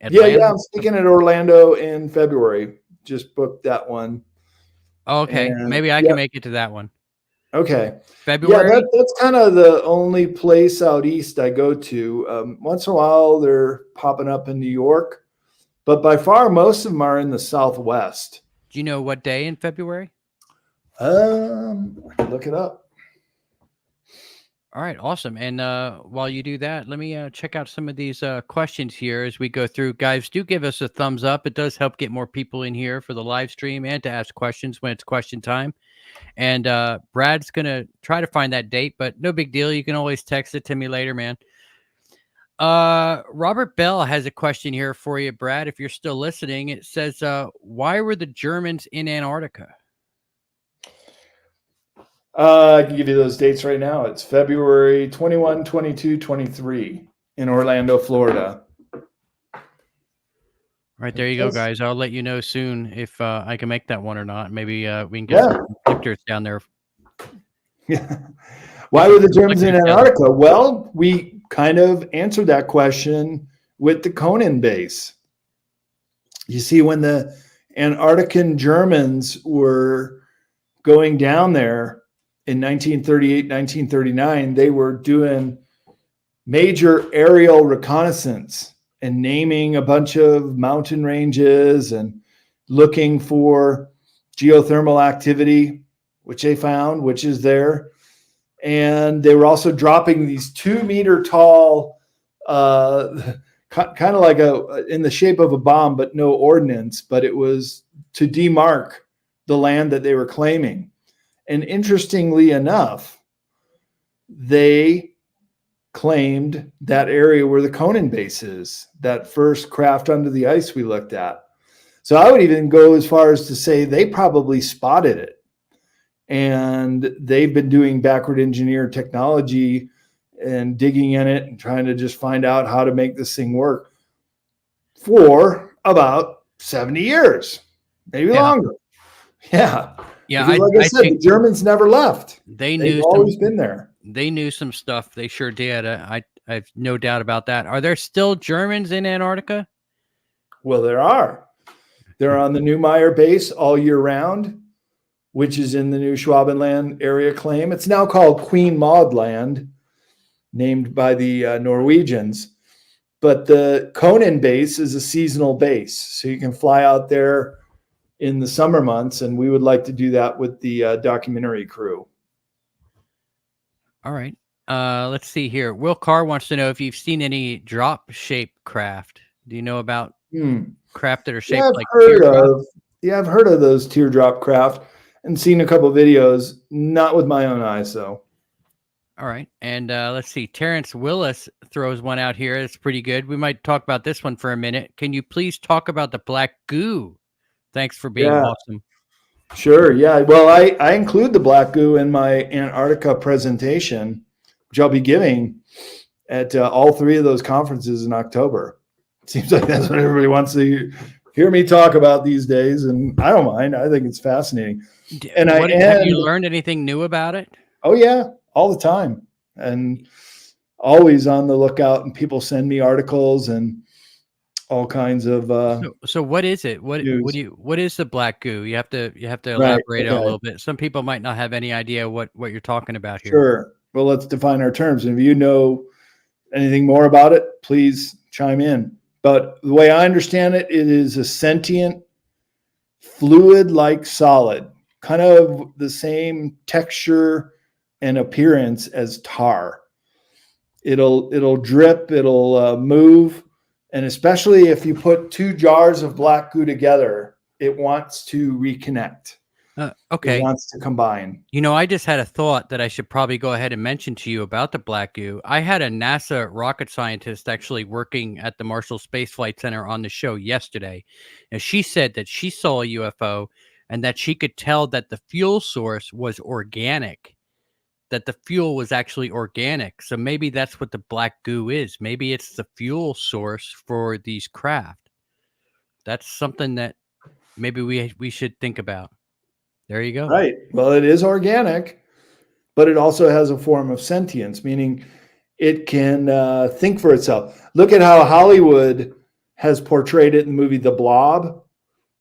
Atlanta. Yeah. I'm speaking at Orlando in February. Just booked that one. Oh, okay. And maybe I can make it to that one. Okay. February? Yeah, that's kind of the only place out east I go to. Once in a while, they're popping up in New York. But by far, most of them are in the Southwest. Do you know what day in February? I can look it up. All right, awesome. And while you do that, let me check out some of these questions here as we go through. Guys, do give us a thumbs up. It does help get more people in here for the live stream and to ask questions when it's question time. And Brad's going to try to find that date, but no big deal. You can always text it to me later, man. Robert Bell has a question here for you, Brad, if you're still listening. It says, why were the Germans in Antarctica? I can give you those dates right now. It's February 21, 22, 23 in Orlando, Florida. All right, there you go, guys. I'll let you know soon if I can make that one or not. Maybe we can get some pictures down there. Yeah. Why were the Germans in Antarctica? Well, we kind of answered that question with the Conan base. You see, when the Antarctican Germans were going down there in 1938, 1939, they were doing major aerial reconnaissance and naming a bunch of mountain ranges and looking for geothermal activity, which they found, which is there. And they were also dropping these 2-meter tall, kind of like in the shape of a bomb, but no ordnance, but it was to demark the land that they were claiming. And interestingly enough, they claimed that area where the Conan base is, that first craft under the ice we looked at. So I would even go as far as to say they probably spotted it. And they've been doing backward engineer technology and digging in it and trying to just find out how to make this thing work for about 70 years, maybe longer. Yeah. Yeah, because like I said, the Germans never left. They've always been there. They knew some stuff. They sure did. I have no doubt about that. Are there still Germans in Antarctica? Well, there are. They're on the Neumayer base all year round, which is in the New Schwabenland area claim. It's now called Queen Maud Land, named by the Norwegians. But the Conan base is a seasonal base, so you can fly out there in the summer months, and we would like to do that with the documentary crew. All right. Let's see here. Will Carr wants to know if you've seen any drop-shaped craft. Do you know about craft that are shaped like teardrops? I've heard of those teardrop craft and seen a couple of videos, not with my own eyes, though. All right. And let's see. Terrence Willis throws one out here. It's pretty good. We might talk about this one for a minute. Can you please talk about the black goo? Thanks for being awesome. Sure. Yeah. Well, I include the black goo in my Antarctica presentation, which I'll be giving at all three of those conferences in October. Seems like that's what everybody wants to hear me talk about these days, and I don't mind. I think it's fascinating. And have you learned anything new about it? Oh yeah, all the time, and always on the lookout. And people send me articles and all kinds of. So what is it? What is the black goo? You have to elaborate on a little bit. Some people might not have any idea what you're talking about here. Sure. Well, let's define our terms. And if you know anything more about it, please chime in. But the way I understand it, it is a sentient, fluid-like solid, kind of the same texture and appearance as tar. It'll drip, it'll move, and especially if you put two jars of black goo together, it wants to reconnect. Okay. It wants to combine. You know, I just had a thought that I should probably go ahead and mention to you about the black goo. I had a NASA rocket scientist actually working at the Marshall Space Flight Center on the show yesterday. And she said that she saw a UFO and that she could tell that the fuel source was organic, that the fuel was actually organic. So maybe that's what the black goo is. Maybe it's the fuel source for these craft. That's something that maybe we should think about. There you go. Right. Well, it is organic, but it also has a form of sentience, meaning it can think for itself. Look at how Hollywood has portrayed it in the movie The Blob.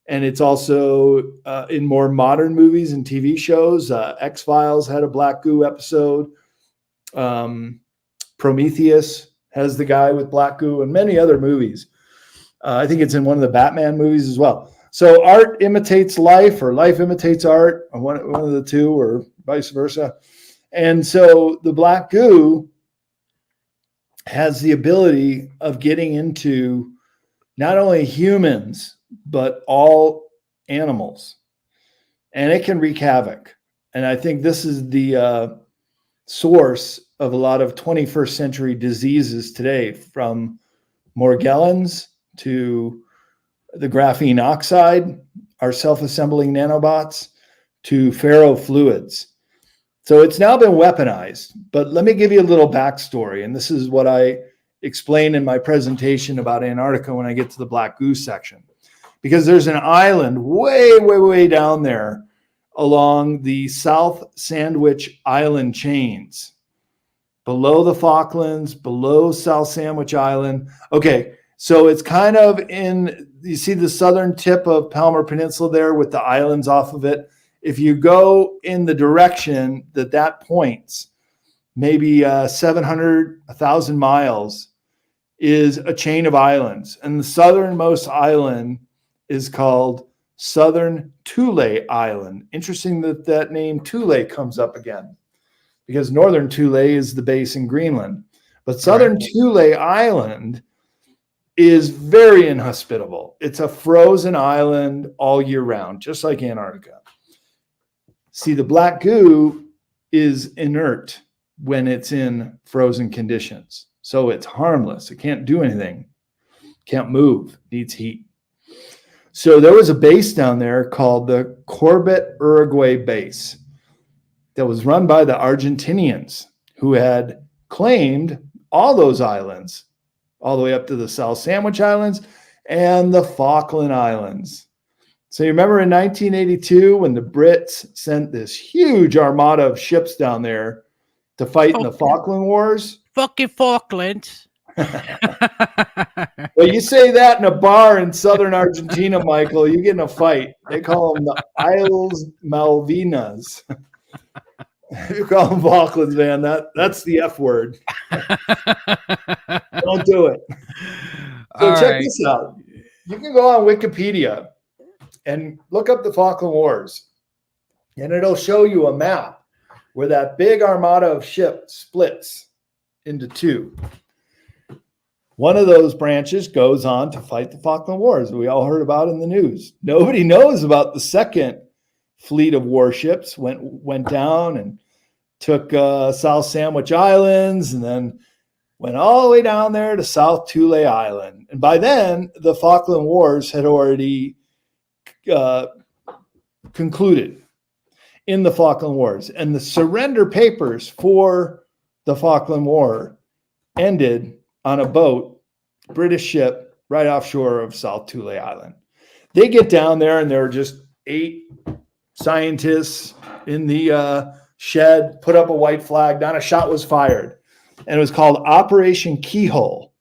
And it's also in more modern movies and TV shows. X-Files had a black goo episode. Prometheus has the guy with black goo, and many other movies. I think it's in one of the Batman movies as well. So art imitates life, or life imitates art, or one of the two, or vice versa. And so the black goo has the ability of getting into not only humans, but all animals. And it can wreak havoc. And I think this is the source of a lot of 21st century diseases today, from Morgellons to the graphene oxide, our self-assembling nanobots, to ferrofluids. So it's now been weaponized. But let me give you a little backstory. And this is what I explain in my presentation about Antarctica when I get to the black goo section. Because there's an island way, way, way down there along the South Sandwich Island chains, below the Falklands, below South Sandwich Island. Okay, so it's kind of you see the southern tip of Palmer Peninsula there with the islands off of it. If you go in the direction that points, maybe 700, 1,000 miles, is a chain of islands. And the southernmost island is called Southern Thule Island. Interesting that name Thule comes up again, because Northern Thule is the base in Greenland. But Southern Thule Island is very inhospitable. It's a frozen island all year round, just like Antarctica. See, the black goo is inert when it's in frozen conditions. So it's harmless. It can't do anything. Can't move. Needs heat. So there was a base down there called the Corbett Uruguay base that was run by the Argentinians, who had claimed all those islands, all the way up to the South Sandwich Islands and the Falkland Islands. So you remember in 1982 when the Brits sent this huge armada of ships down there to fight in the Falkland Wars? Fucking Falklands. Well, you say that in a bar in southern Argentina, Michael, you get in a fight. They call them the Isles Malvinas. You call them Falklands, man. That's the F word. Don't do it. So check this out. You can go on Wikipedia and look up the Falkland Wars, and it'll show you a map where that big armada of ships splits into two. One of those branches goes on to fight the Falkland Wars. We all heard about in the news. Nobody knows about the second fleet of warships went down and took South Sandwich Islands, and then went all the way down there to South Thule Island. And by then, the Falkland Wars had already concluded in the Falkland Wars. And the surrender papers for the Falkland War ended on a boat, British ship, right offshore of South Thule Island. They get down there and there are just 8 scientists in the shed, put up a white flag, not a shot was fired. And it was called Operation Keyhole.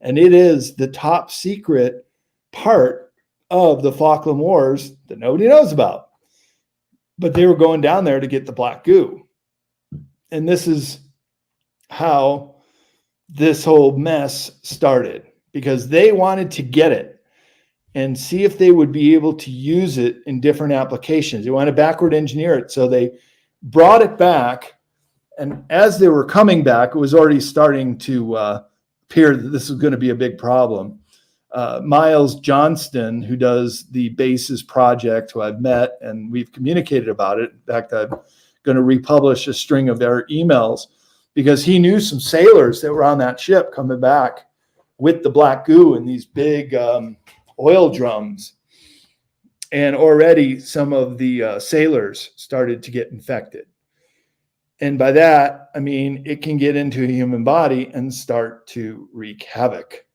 And it is the top secret part of the Falkland Wars that nobody knows about. But they were going down there to get the black goo. And this is how this whole mess started, because they wanted to get it and see if they would be able to use it in different applications. They wanted to backward engineer it. So they brought it back. And as they were coming back, it was already starting to appear that this was going to be a big problem. Miles Johnston, who does the Bases Project, who I've met and we've communicated about it. In fact, I'm going to republish a string of their emails because he knew some sailors that were on that ship coming back with the black goo in these big oil drums. And already some of the sailors started to get infected. And by that, I mean, it can get into a human body and start to wreak havoc.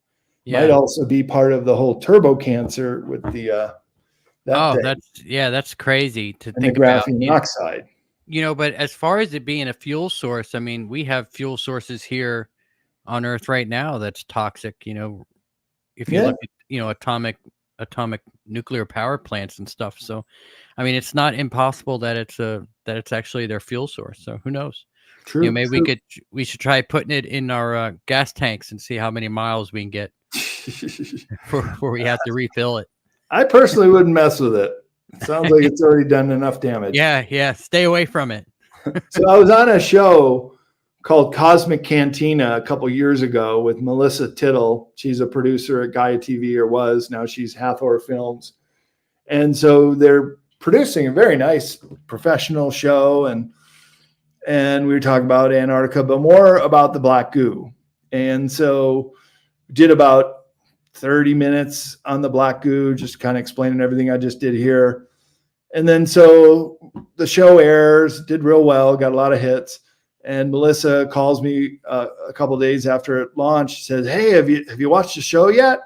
Yeah. Might also be part of the whole turbo cancer with the that's crazy to and think the graphene about. oxide. But as far as it being a fuel source, I mean, we have fuel sources here on Earth right now that's toxic. If you look at atomic nuclear power plants and stuff. So, I mean, it's not impossible that it's actually their fuel source. So who knows? True. Maybe we should try putting it in our gas tanks and see how many miles we can get before we have to refill it. I personally wouldn't mess with it. Sounds like it's already done enough damage. Yeah. Stay away from it. So I was on a show called Cosmic Cantina a couple years ago with Melissa Tittle. She's a producer at Gaia TV, or was. Now she's Hathor Films. And so they're producing a very nice professional show. And we were talking about Antarctica, but more about the black goo. And so we did about 30 minutes on the black goo, just kind of explaining everything I just did here. And then so the show airs, did real well, got a lot of hits. And Melissa calls me a couple of days after it launched. She says, "Hey, have you watched the show yet?"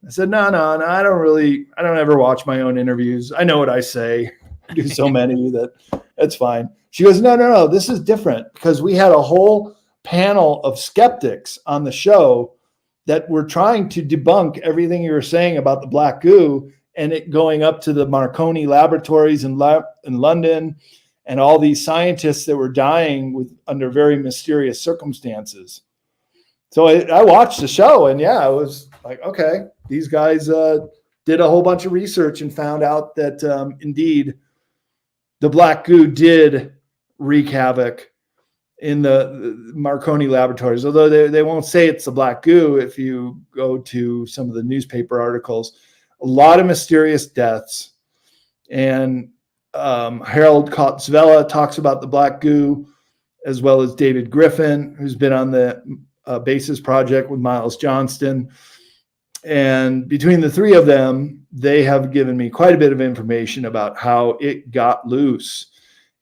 I said, No, I don't ever watch my own interviews. I know what I say. I do so many that's fine. She goes, No, this is different because we had a whole panel of skeptics on the show that were trying to debunk everything you were saying about the black goo and it going up to the Marconi laboratories in London and all these scientists that were dying under very mysterious circumstances. So I watched the show and I was like, okay, these guys did a whole bunch of research and found out that indeed the black goo did wreak havoc in the Marconi laboratories, although they won't say it's the black goo. If you go to some of the newspaper articles, a lot of mysterious deaths. And Harold Kotzvela talks about the black goo, as well as David Griffin, who's been on the Bases Project with Miles Johnston. And between the three of them, they have given me quite a bit of information about how it got loose.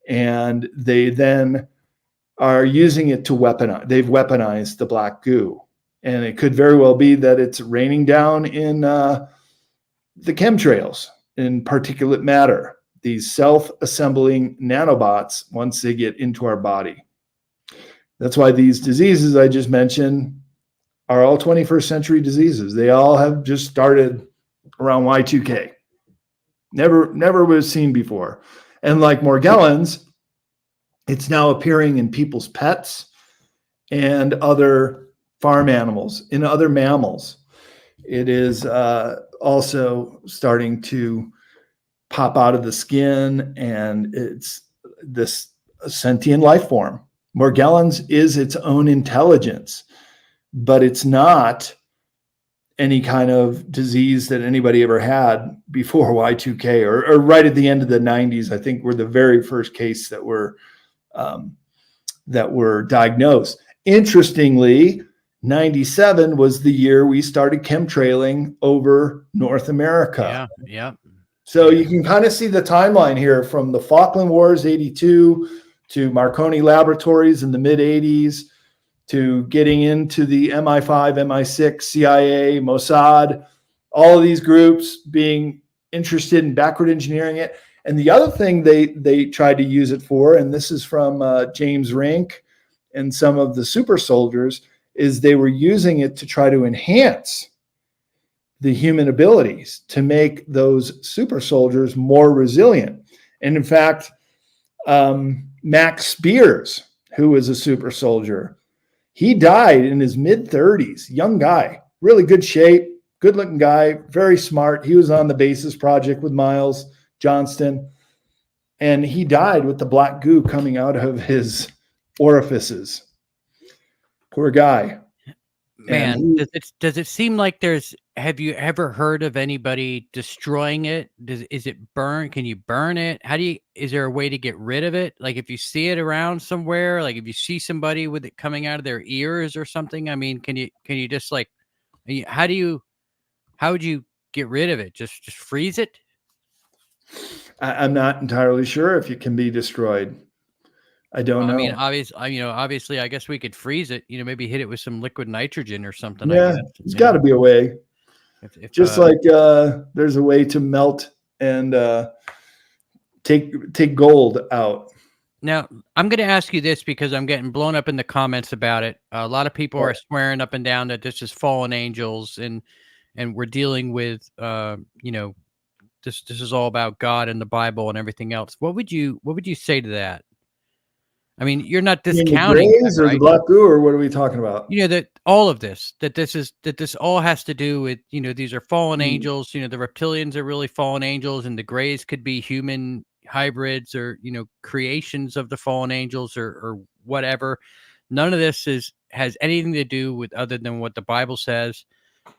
And they then are using it to weaponize. They've weaponized the black goo. And it could very well be that it's raining down in the chemtrails, in particulate matter, these self-assembling nanobots once they get into our body. That's why these diseases I just mentioned are all 21st century diseases. They all have just started around Y2K. Never was seen before. And like Morgellons, it's now appearing in people's pets and other farm animals, in other mammals. It is also starting to pop out of the skin, and it's this sentient life form. Morgellons is its own intelligence, but it's not any kind of disease that anybody ever had before Y2K or right at the end of the 90s. I think we're the very first case that were diagnosed. Interestingly, 97 was the year we started chemtrailing over North America. Yeah. So you can kind of see the timeline here from the Falkland Wars, 82, to Marconi Laboratories in the mid 80s, to getting into the MI5, MI6, CIA, Mossad, all of these groups being interested in backward engineering it. And the other thing they tried to use it for, and this is from James Rink and some of the super soldiers, is they were using it to try to enhance the human abilities to make those super soldiers more resilient. And in fact, Max Spears, who was a super soldier, he died in his mid-30s, young guy, really good shape, good-looking guy, very smart. He was on the Basis Project with Miles Johnston, and he died with the black goo coming out of his orifices. Poor guy. Man, does it seem like have you ever heard of anybody destroying it? Is it burn? Can you burn it? Is there a way to get rid of it? Like if you see it around somewhere, like if you see somebody with it coming out of their ears or something, I mean, can you just like, how would you get rid of it? Just freeze it? I'm not entirely sure if it can be destroyed. I don't know. I mean, obviously, I guess we could freeze it. Maybe hit it with some liquid nitrogen or something. Yeah, I guess there's got to be a way. Just like there's a way to melt and take gold out. Now, I'm going to ask you this because I'm getting blown up in the comments about it. A lot of people are swearing up and down that this is fallen angels, and we're dealing with this is all about God and the Bible and everything else. What would you say to that? I mean, you're not discounting the grays that, or right? the black goo, or what are we talking about? That all of this, that this all has to do with, these are fallen angels. The reptilians are really fallen angels, and the grays could be human hybrids or, creations of the fallen angels or whatever. None of this has anything to do with other than what the Bible says.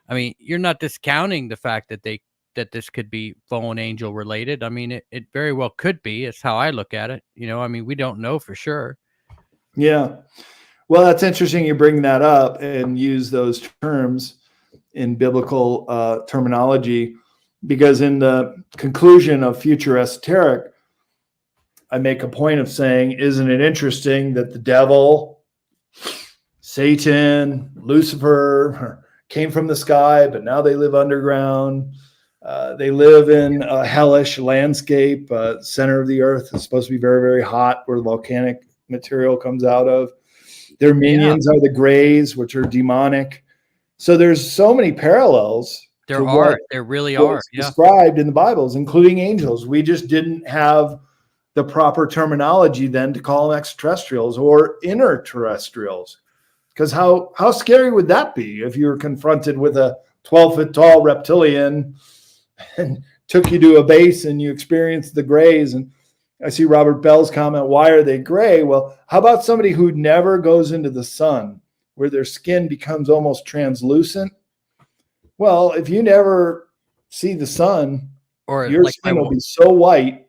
I mean, you're not discounting the fact that this could be fallen angel related. I mean, it very well could be. It's how I look at it. I mean, we don't know for sure. Yeah. Well, that's interesting you bring that up and use those terms in biblical terminology, because in the conclusion of Future Esoteric, I make a point of saying, isn't it interesting that the devil, Satan, Lucifer came from the sky, but now they live underground. They live in a hellish landscape. Center of the earth is supposed to be very, very hot, where the volcanic material comes out of. Their minions are the grays, which are demonic. So there's so many parallels. There really are. Described in the Bibles, including angels. We just didn't have the proper terminology then to call them extraterrestrials or interterrestrials. Because how scary would that be if you were confronted with a 12-foot tall reptilian and took you to a base and you experienced the grays? And I see Robert Bell's comment, why are they gray? Well, how about somebody who never goes into the sun, where their skin becomes almost translucent? Well, if you never see the sun, or your skin will be so white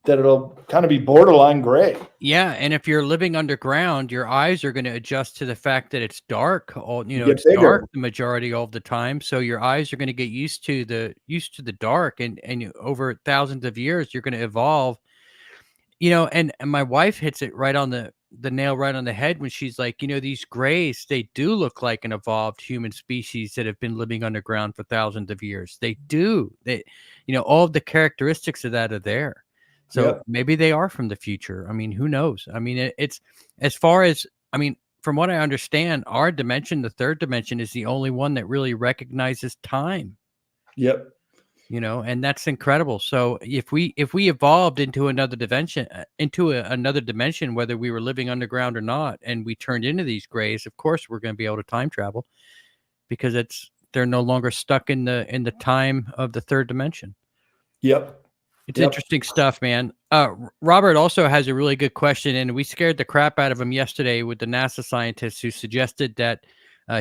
that it'll kind of be borderline gray. Yeah, and if you're living underground, your eyes are going to adjust to the fact that it's dark. It's dark the majority of the time, so your eyes are going to get used to the dark, and over thousands of years, you're going to evolve. And my wife hits it right on the nail right on the head when she's like, these grays, they do look like an evolved human species that have been living underground for thousands of years. They do. All of the characteristics of that are there. So maybe they are from the future. I mean, who knows? I mean, it's as far as, from what I understand, our dimension, the third dimension, is the only one that really recognizes time. Yep. And that's incredible. So if we evolved into another dimension, whether we were living underground or not, and we turned into these grays, of course we're going to be able to time travel, because they're no longer stuck in the time of the third dimension. Yep. It's interesting stuff, man. Robert also has a really good question, and we scared the crap out of him yesterday with the NASA scientist who suggested that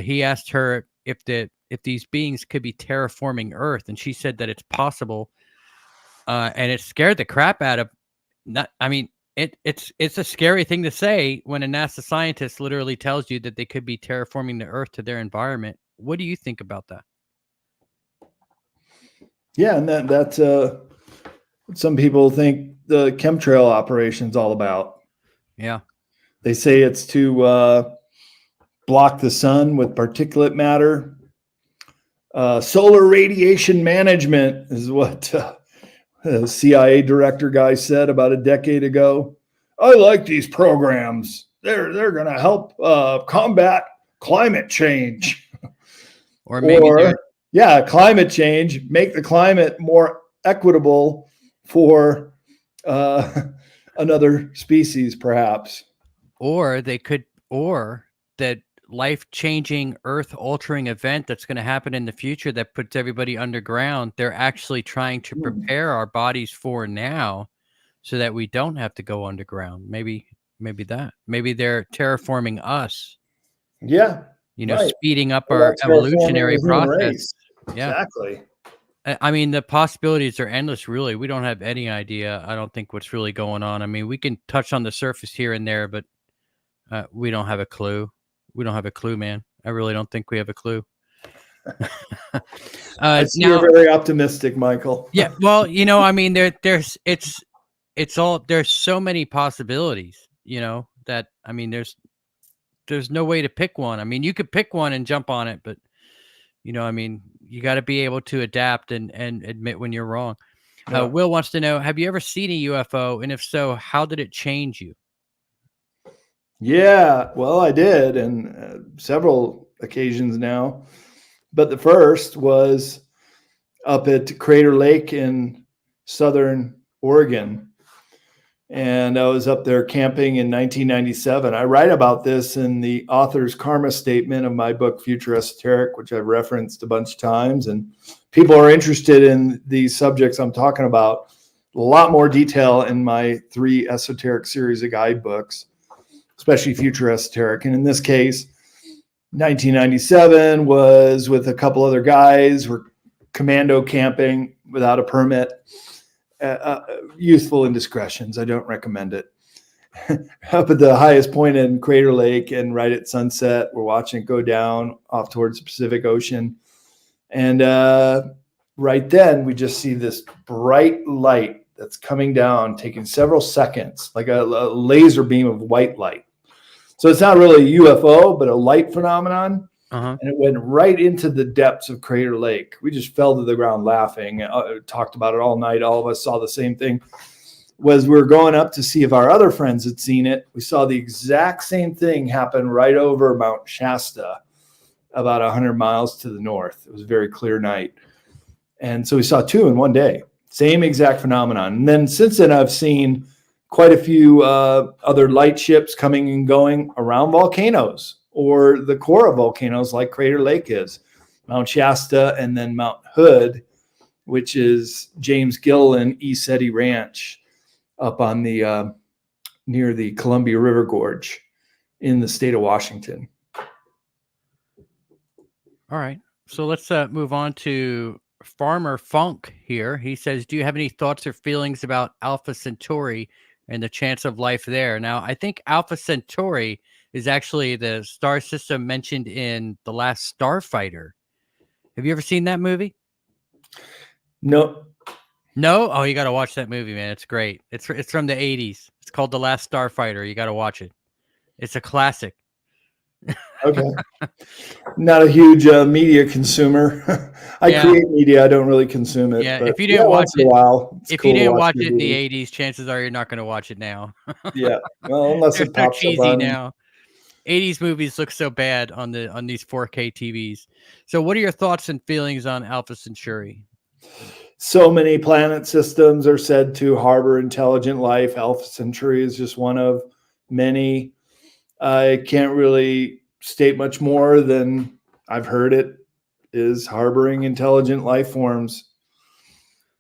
he asked her if these beings could be terraforming Earth, and she said that it's possible, and it scared the crap out of. It's a scary thing to say when a NASA scientist literally tells you that they could be terraforming the Earth to their environment. What do you think about that? Yeah, and that's some people think the chemtrail operation's all about. Yeah. They say it's to block the sun with particulate matter. Solar radiation management is what the CIA director guy said about a decade ago. I like these programs. They're going to help combat climate change. Or maybe climate change, make the climate more equitable for another species, perhaps. or that life-changing, earth-altering event that's going to happen in the future that puts everybody underground, they're actually trying to prepare our bodies for now so that we don't have to go underground. Maybe they're terraforming us. Yeah. Right. Speeding up our evolutionary process. Race. Yeah. Exactly. I mean, the possibilities are endless, really. We don't have any idea, I don't think, what's really going on. I mean, we can touch on the surface here and there, but we don't have a clue. We don't have a clue, man. I really don't think we have a clue. You're very optimistic, Michael. Yeah. Well, I mean, there's so many possibilities, that, I mean, there's no way to pick one. I mean, you could pick one and jump on it, but I mean, you got to be able to adapt and admit when you're wrong. Yeah. Will wants to know, have you ever seen a UFO? And if so, how did it change you? Yeah, well, I did, and several occasions now. But the first was up at Crater Lake in southern Oregon. And I was up there camping in 1997. I write about this in the author's karma statement of my book, Future Esoteric, which I've referenced a bunch of times. And people are interested in these subjects I'm talking about. A lot more detail in my 3 Esoteric series of guidebooks, especially Future Esoteric. And in this case, 1997 was with a couple other guys. We're commando camping without a permit. Youthful indiscretions. I don't recommend it. Up at the highest point in Crater Lake and right at sunset, we're watching it go down off towards the Pacific Ocean. And right then we just see this bright light that's coming down, taking several seconds, like a laser beam of white light. So it's not really a UFO, but a light phenomenon. And it went right into the depths of Crater Lake. We just fell to the ground laughing. Talked about it all night. All of us saw the same thing. We were going up to see if our other friends had seen it. We saw the exact same thing happen right over Mount Shasta, about 100 miles to the north. It was a very clear night. And so we saw 2 in one day. Same exact phenomenon. And then since then, I've seen quite a few other light ships coming and going around volcanoes, or the core of volcanoes like Crater Lake is, Mount Shasta, and then Mount Hood, which is James Gilliland Esetty Ranch up on the near the Columbia River Gorge in the state of Washington. All right. So let's move on to Farmer Funk here. He says, do you have any thoughts or feelings about Alpha Centauri and the chance of life there? Now, I think Alpha Centauri is actually the star system mentioned in The Last Starfighter. Have you ever seen that movie? No. No? Oh, you got to watch that movie, man. It's great. It's from the 80s. It's called The Last Starfighter. You got to watch it. It's a classic. Okay. Not a huge media consumer. I create media. I don't really consume it. Yeah, but if you didn't watch it, if you didn't watch it in the 80s, chances are you're not going to watch it now. Yeah. Well, unless it pops cheesy up on now. 80s movies look so bad on these 4K TVs. So what are your thoughts and feelings on Alpha Centauri? So many planet systems are said to harbor intelligent life. Alpha Centauri is just one of many. I can't really state much more than I've heard it is harboring intelligent life forms.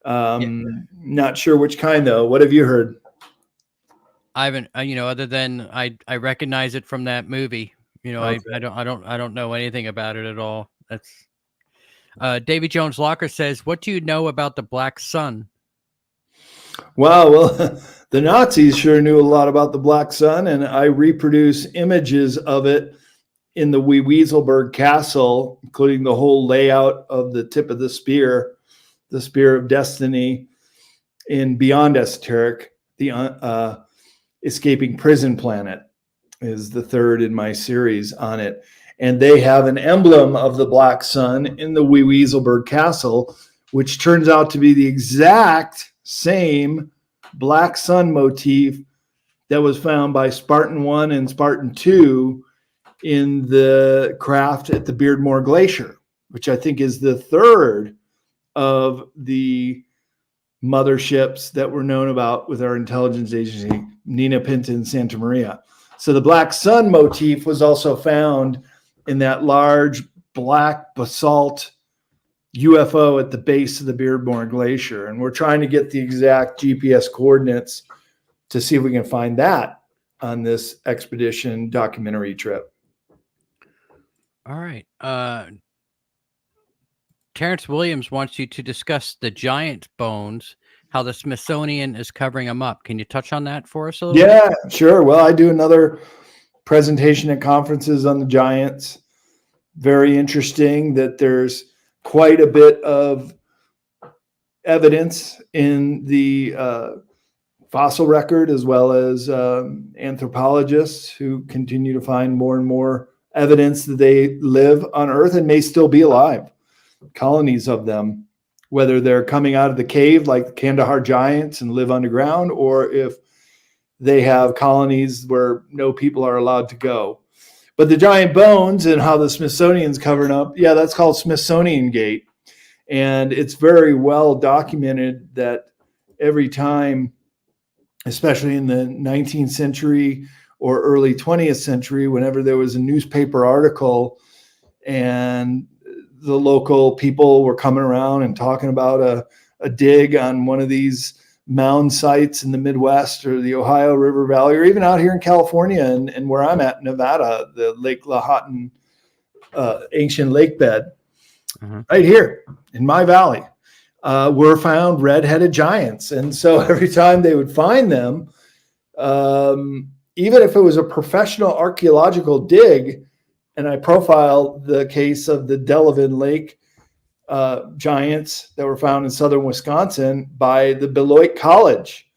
Not sure which kind though. What have you heard? I haven't, other than I recognize it from that movie. Okay. I don't know anything about it at all. That's Davy Jones Locker says, what do you know about the black sun? Wow, well, the Nazis sure knew a lot about the black sun, and I reproduce images of it in the Wewieselberg Castle, including the whole layout of the tip of the spear of destiny, in Beyond Esoteric, the escaping prison planet. is the third in my series on it. And they have an emblem of the black sun in the Wee Weaselberg Castle, which turns out to be the exact same black sun motif that was found by Spartan 1 and Spartan 2 in the craft at the Beardmore Glacier, which I think is the third of the motherships that were known about with our intelligence agency, Nina Pinta and Santa Maria. So the black sun motif was also found in that large black basalt UFO at the base of the Beardmore Glacier. And we're trying to get the exact GPS coordinates to see if we can find that on this expedition documentary trip. All right. Terrence Williams wants you to discuss the giant bones, how the Smithsonian is covering them up. Can you touch on that for us a little bit? Yeah, sure. Well, I do another presentation at conferences on the giants. Very interesting that there's quite a bit of evidence in the fossil record, as well as anthropologists who continue to find more and more evidence that they live on Earth and may still be alive. Colonies of them, whether they're coming out of the cave like the Kandahar giants and live underground, or if they have colonies where no people are allowed to go. But the giant bones and how the Smithsonian's covering up, yeah, that's called Smithsonian Gate. And it's very well documented that every time, especially in the 19th century or early 20th century, whenever there was a newspaper article and the local people were coming around and talking about a dig on one of these mound sites in the Midwest or the Ohio River Valley, or even out here in California and where I'm at, Nevada, the Lake Lahontan ancient lake bed, right here in my valley, were found red-headed giants. And so every time they would find them, even if it was a professional archaeological dig, and I profiled the case of the Delavan Lake giants that were found in southern Wisconsin by the Beloit College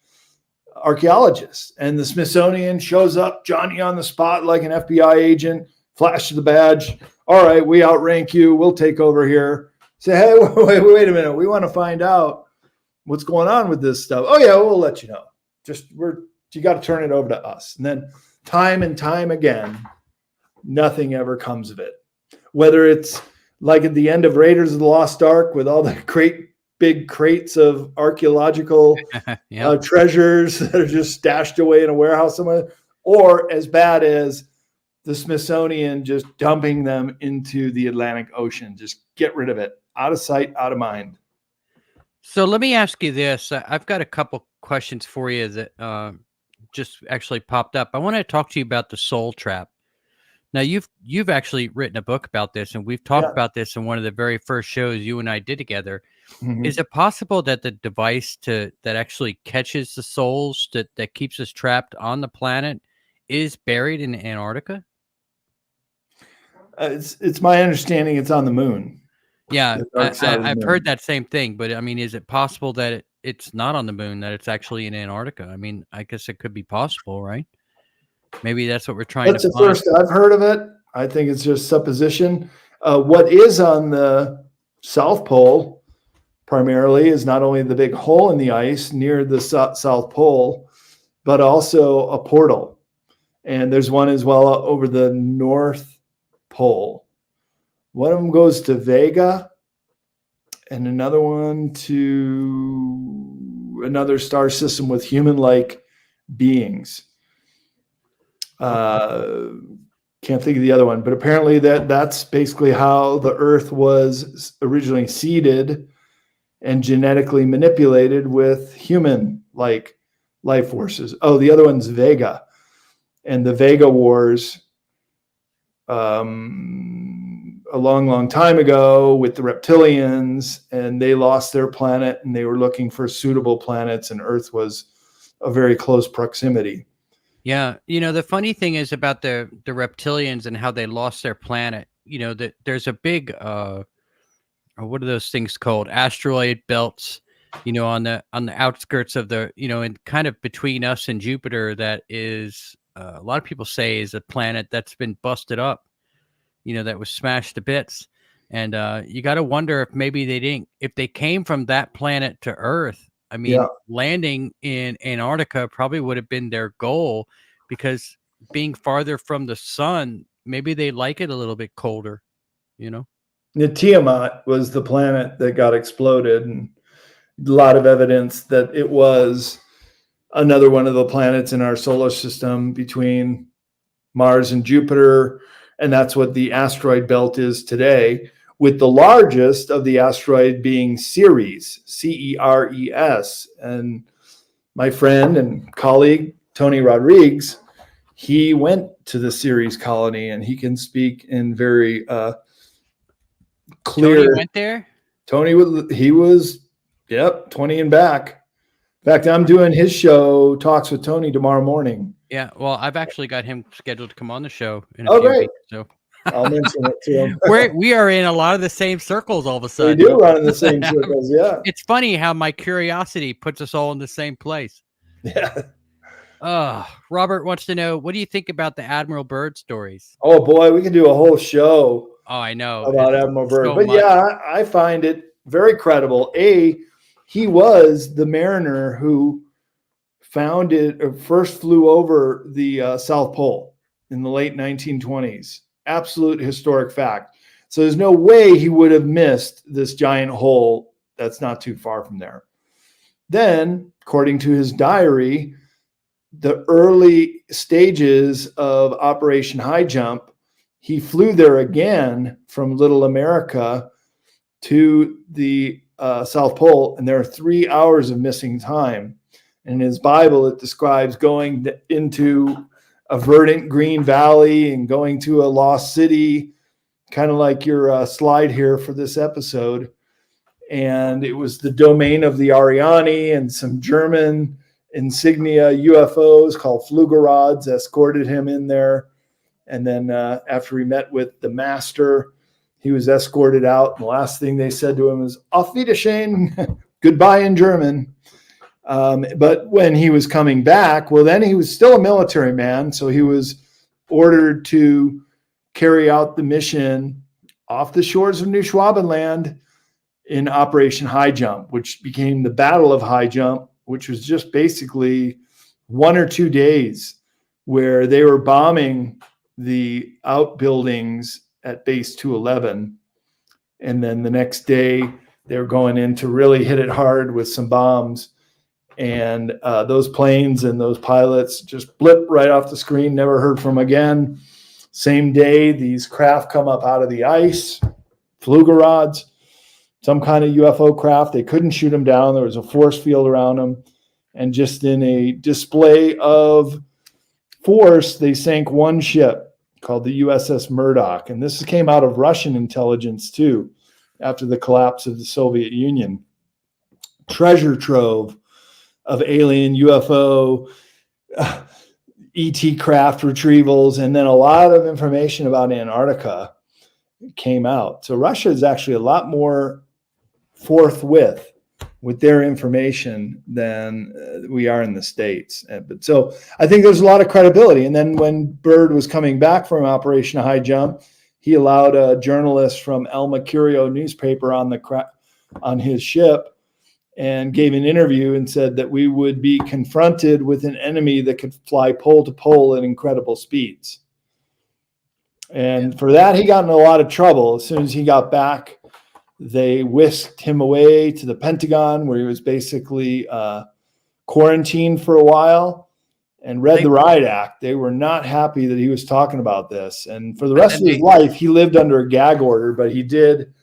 archaeologists. And the Smithsonian shows up, Johnny on the spot like an FBI agent, flashes the badge. All right, we outrank you. We'll take over here. Say, hey, wait a minute. We want to find out what's going on with this stuff. Oh, yeah, we'll let you know. You got to turn it over to us. And then time and time again, nothing ever comes of it. Whether it's like at the end of Raiders of the Lost Ark with all the big crates of archaeological treasures that are just stashed away in a warehouse somewhere, or as bad as the Smithsonian just dumping them into the Atlantic Ocean. Just get rid of it. Out of sight, out of mind. So let me ask you this. I've got a couple questions for you that just actually popped up. I want to talk to you about the soul trap. Now, you've actually written a book about this, and we've talked about this in one of the very first shows you and I did together. Mm-hmm. Is it possible that the device that actually catches the souls that keeps us trapped on the planet is buried in Antarctica? It's my understanding it's on the moon. Yeah, I've heard that same thing, but I mean, is it possible that it's not on the moon, that it's actually in Antarctica? I mean, I guess it could be possible, right? Maybe that's what we're trying to find. That's the first I've heard of it. I think it's just supposition. What is on the South Pole primarily is not only the big hole in the ice near the South Pole, but also a portal. And there's one as well over the North Pole. One of them goes to Vega and another one to another star system with human-like beings. Can't think of the other one, but apparently that's basically how the Earth was originally seeded and genetically manipulated with human-like life forces. Oh, the other one's Vega, and the Vega Wars a long time ago with the reptilians, and they lost their planet and they were looking for suitable planets, and Earth was a very close proximity. Yeah, the funny thing is about the reptilians and how they lost their planet. That there's a big what are those things called? Asteroid belts, on the outskirts of the, and kind of between us and Jupiter, that is a lot of people say is a planet that's been busted up, that was smashed to bits. And you got to wonder if maybe if they came from that planet to Earth. I mean, landing in Antarctica probably would have been their goal, because being farther from the sun, maybe they like it a little bit colder, The Tiamat was the planet that got exploded, and a lot of evidence that it was another one of the planets in our solar system between Mars and Jupiter. And that's what the asteroid belt is today, with the largest of the asteroid being Ceres, Ceres. And my friend and colleague, Tony Rodriguez, he went to the Ceres colony, and he can speak in very clear. Tony went there? He was, 20 and back. In fact, I'm doing his show, Talks with Tony, tomorrow morning. Yeah, well, I've actually got him scheduled to come on the show in a few great. weeks. So I'll mention it to him. we are in a lot of the same circles all of a sudden. We do run in the same circles, yeah. It's funny how my curiosity puts us all in the same place. Yeah. Robert wants to know, what do you think about the Admiral Byrd stories? Oh boy, we can do a whole show. Oh, I know about Admiral Byrd, so but much. yeah, I find it very credible. He was the mariner who first flew over the South Pole in the late 1920s. Absolute historic fact. So there's no way he would have missed this giant hole that's not too far from there. Then, according to his diary, the early stages of Operation High Jump, he flew there again from Little America to the South Pole, and there are 3 hours of missing time. In his Bible, it describes going into a verdant green valley and going to a lost city, kind of like your slide here for this episode. And it was the domain of the Ariani, and some German insignia UFOs called Flugerods escorted him in there. And then after he met with the master, he was escorted out. And the last thing they said to him was, Auf Wiedersehen, goodbye in German. But when he was coming back, well, then he was still a military man. So he was ordered to carry out the mission off the shores of New Schwabenland in Operation High Jump, which became the Battle of High Jump, which was just basically 1 or 2 days where they were bombing the outbuildings at base 211. And then the next day they were going in to really hit it hard with some bombs. And those planes and those pilots just blip right off the screen, never heard from again. Same day, these craft come up out of the ice, Flugerods, some kind of UFO craft. They couldn't shoot them down. There was a force field around them. And just in a display of force, they sank one ship called the USS Murdoch. And this came out of Russian intelligence too, after the collapse of the Soviet Union. Treasure trove of alien UFO, ET craft retrievals, and then a lot of information about Antarctica came out. So Russia is actually a lot more forthwith with their information than we are in the States. But so I think there's a lot of credibility. And then when Byrd was coming back from Operation High Jump, he allowed a journalist from El Mercurio newspaper on his ship and gave an interview and said that we would be confronted with an enemy that could fly pole to pole at incredible speeds. And for that, he got in a lot of trouble. As soon as he got back, they whisked him away to the Pentagon, where he was basically quarantined for a while, and read the Riot Act. They were not happy that he was talking about this. And for the rest of his life, he lived under a gag order, but he did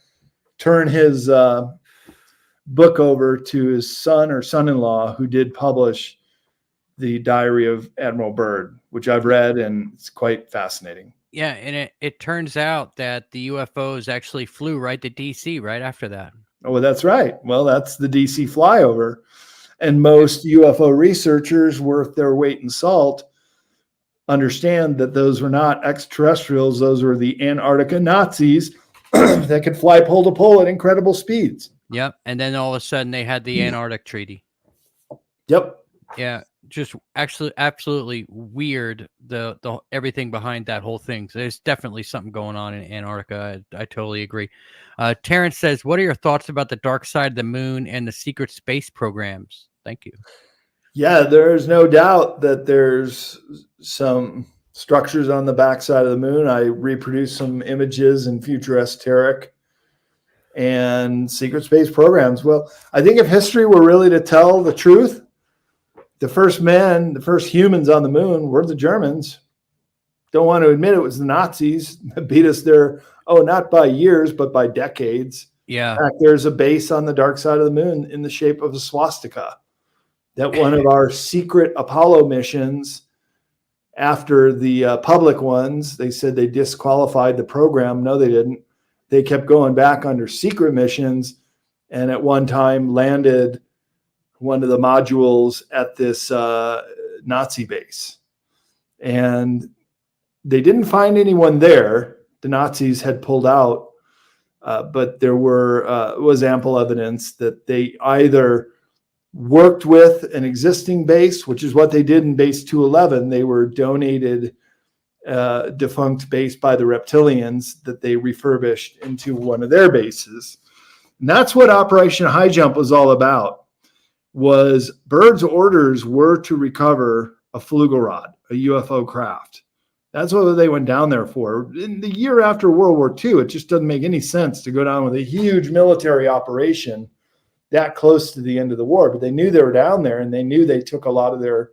turn his book over to his son or son-in-law, who did publish the Diary of Admiral Byrd, which I've read, and it's quite fascinating. Yeah, and it turns out that the UFOs actually flew right to DC right after that. Oh, well, that's right. Well, that's the DC flyover. And most UFO researchers, worth their weight in salt, understand that those were not extraterrestrials. Those were the Antarctica Nazis that could fly pole to pole at incredible speeds. Yep. And then all of a sudden they had the Antarctic Treaty. Yep. Yeah. just actually absolutely weird. The everything behind that whole thing. So there's definitely something going on in Antarctica. I totally agree. Terrence says, "What are your thoughts about the dark side of the moon and the secret space programs?" Thank you. Yeah, there's no doubt that there's some structures on the backside of the moon. I reproduced some images in future esoteric and secret space programs. Well, I think if history were really to tell the truth, the first men, the first humans on the moon were the Germans. Don't want to admit it was the Nazis that beat us there. Oh, not by years, but by decades. Yeah. In fact, there's a base on the dark side of the moon in the shape of a swastika that one of our secret Apollo missions, after the public ones, they said they disqualified the program. No, they didn't. They kept going back under secret missions, and at one time landed one of the modules at this Nazi base. And they didn't find anyone there. The Nazis had pulled out, but there was ample evidence that they either worked with an existing base, which is what they did in base 211. They were donated defunct base by the reptilians that they refurbished into one of their bases. And that's what Operation High Jump was all about. Was Byrd's orders were to recover a Flugelrad, a UFO craft. That's what they went down there for. In the year after World War II, it just doesn't make any sense to go down with a huge military operation that close to the end of the war. But they knew they were down there, and they knew they took a lot of their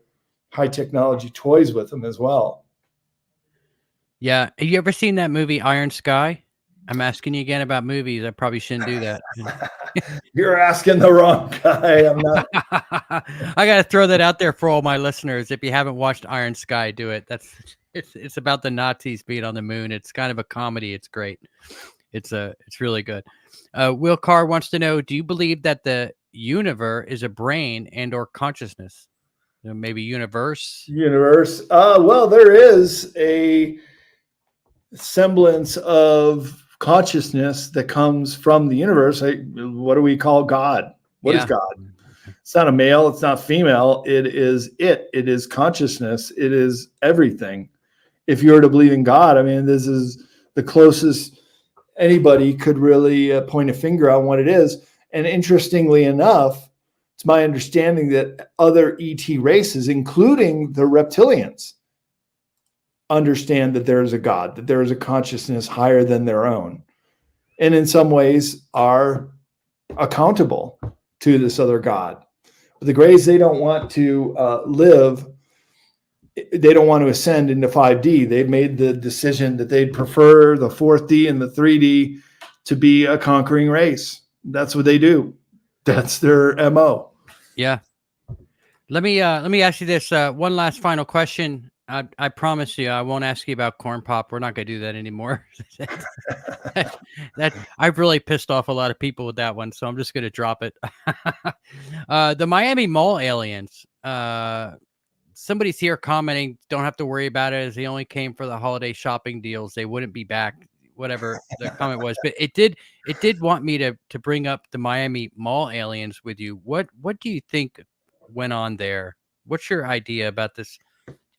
high technology toys with them as well. Yeah. Have you ever seen that movie Iron Sky? I'm asking you again about movies. I probably shouldn't do that. You're asking the wrong guy. I'm not. I got to throw that out there for all my listeners. If you haven't watched Iron Sky, do it. It's about the Nazis being on the moon. It's kind of a comedy. It's great. It's really good. Will Carr wants to know, do you believe that the universe is a brain and or consciousness? Maybe universe? Well, there is a semblance of consciousness that comes from the universe. What do we call God? What is God? It's not a male. It's not female. It is consciousness. It is everything. If you were to believe in God, I mean, this is the closest anybody could really point a finger on what it is. And interestingly enough, it's my understanding that other ET races, including the reptilians, understand that there is a God, that there is a consciousness higher than their own, and in some ways are accountable to this other God. But the Greys, they don't want to live. They don't want to ascend into 5D. They've made the decision that they'd prefer the 4D and the 3D to be a conquering race. That's what they do. That's their MO. Yeah. Let me ask you this one last final question. I promise you, I won't ask you about corn pop. We're not going to do that anymore. that I've really pissed off a lot of people with that one, so I'm just going to drop it. The Miami Mall aliens. Somebody's here commenting, don't have to worry about it as they only came for the holiday shopping deals. They wouldn't be back, whatever the comment was. But it did want me to bring up the Miami Mall aliens with you. What do you think went on there? What's your idea about this?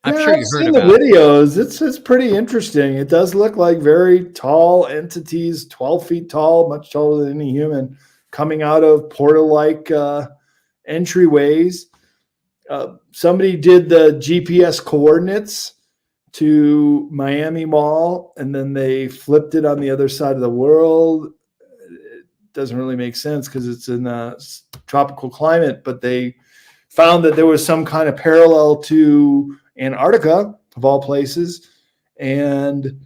I'm sure you heard about the videos. It's pretty interesting. It does look like very tall entities, 12 feet tall, much taller than any human, coming out of portal-like entryways. Somebody did the GPS coordinates to Miami Mall, and then they flipped it on the other side of the world. It doesn't really make sense because it's in a tropical climate, but they found that there was some kind of parallel to Antarctica, of all places, and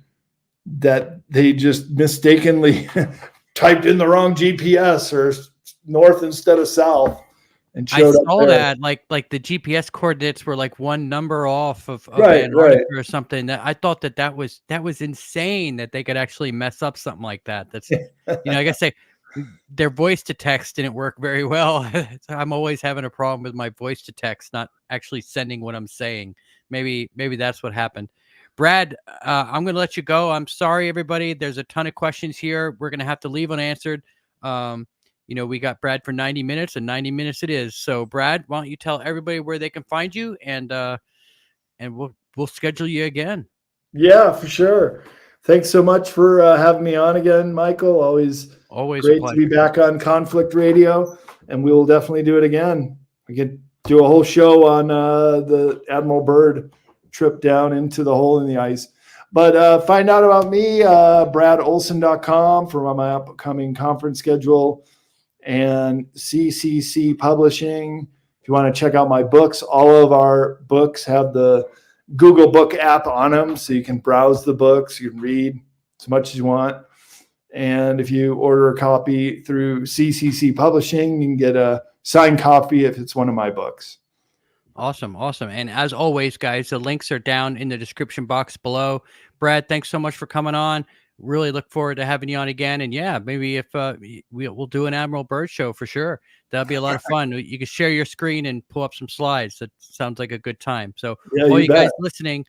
that they just mistakenly typed in the wrong GPS or north instead of south. And I saw that like the GPS coordinates were like one number off of Antarctica or something. That I thought that was insane that they could actually mess up something like that. That's I guess their voice to text didn't work very well. I'm always having a problem with my voice to text not actually sending what I'm saying. Maybe that's what happened. Brad, I'm going to let you go. I'm sorry, everybody. There's a ton of questions here. We're going to have to leave unanswered. you know, we got Brad for 90 minutes, and 90 minutes it is. So Brad, why don't you tell everybody where they can find you, and we'll schedule you again. Yeah, for sure. Thanks so much for having me on again, Michael. Always a great to be pleasure. back on Conflict Radio, and we will definitely do it again. We could do a whole show on the Admiral Byrd trip down into the hole in the ice. But find out about me, bradolsen.com for my upcoming conference schedule, and CCC Publishing. If you want to check out my books, all of our books have the Google Book app on them, so you can browse the books, you can read as much as you want. And if you order a copy through CCC Publishing, you can get a signed copy if it's one of my books. Awesome. And as always, guys, the links are down in the description box below. Brad, thanks so much for coming on. Really look forward to having you on again. And yeah, maybe if we'll do an Admiral Byrd show for sure. That'll be a lot of fun. You can share your screen and pull up some slides. That sounds like a good time. So all you guys listening,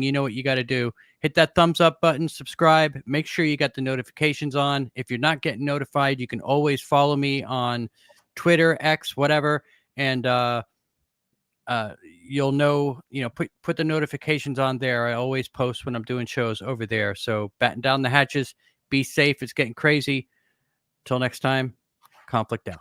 you know what you got to do. Hit that thumbs up button, subscribe, make sure you got the notifications on. If you're not getting notified, you can always follow me on Twitter, X, whatever. And you'll know, put the notifications on there. I always post when I'm doing shows over there. So batten down the hatches, be safe. It's getting crazy. Till next time, conflict out.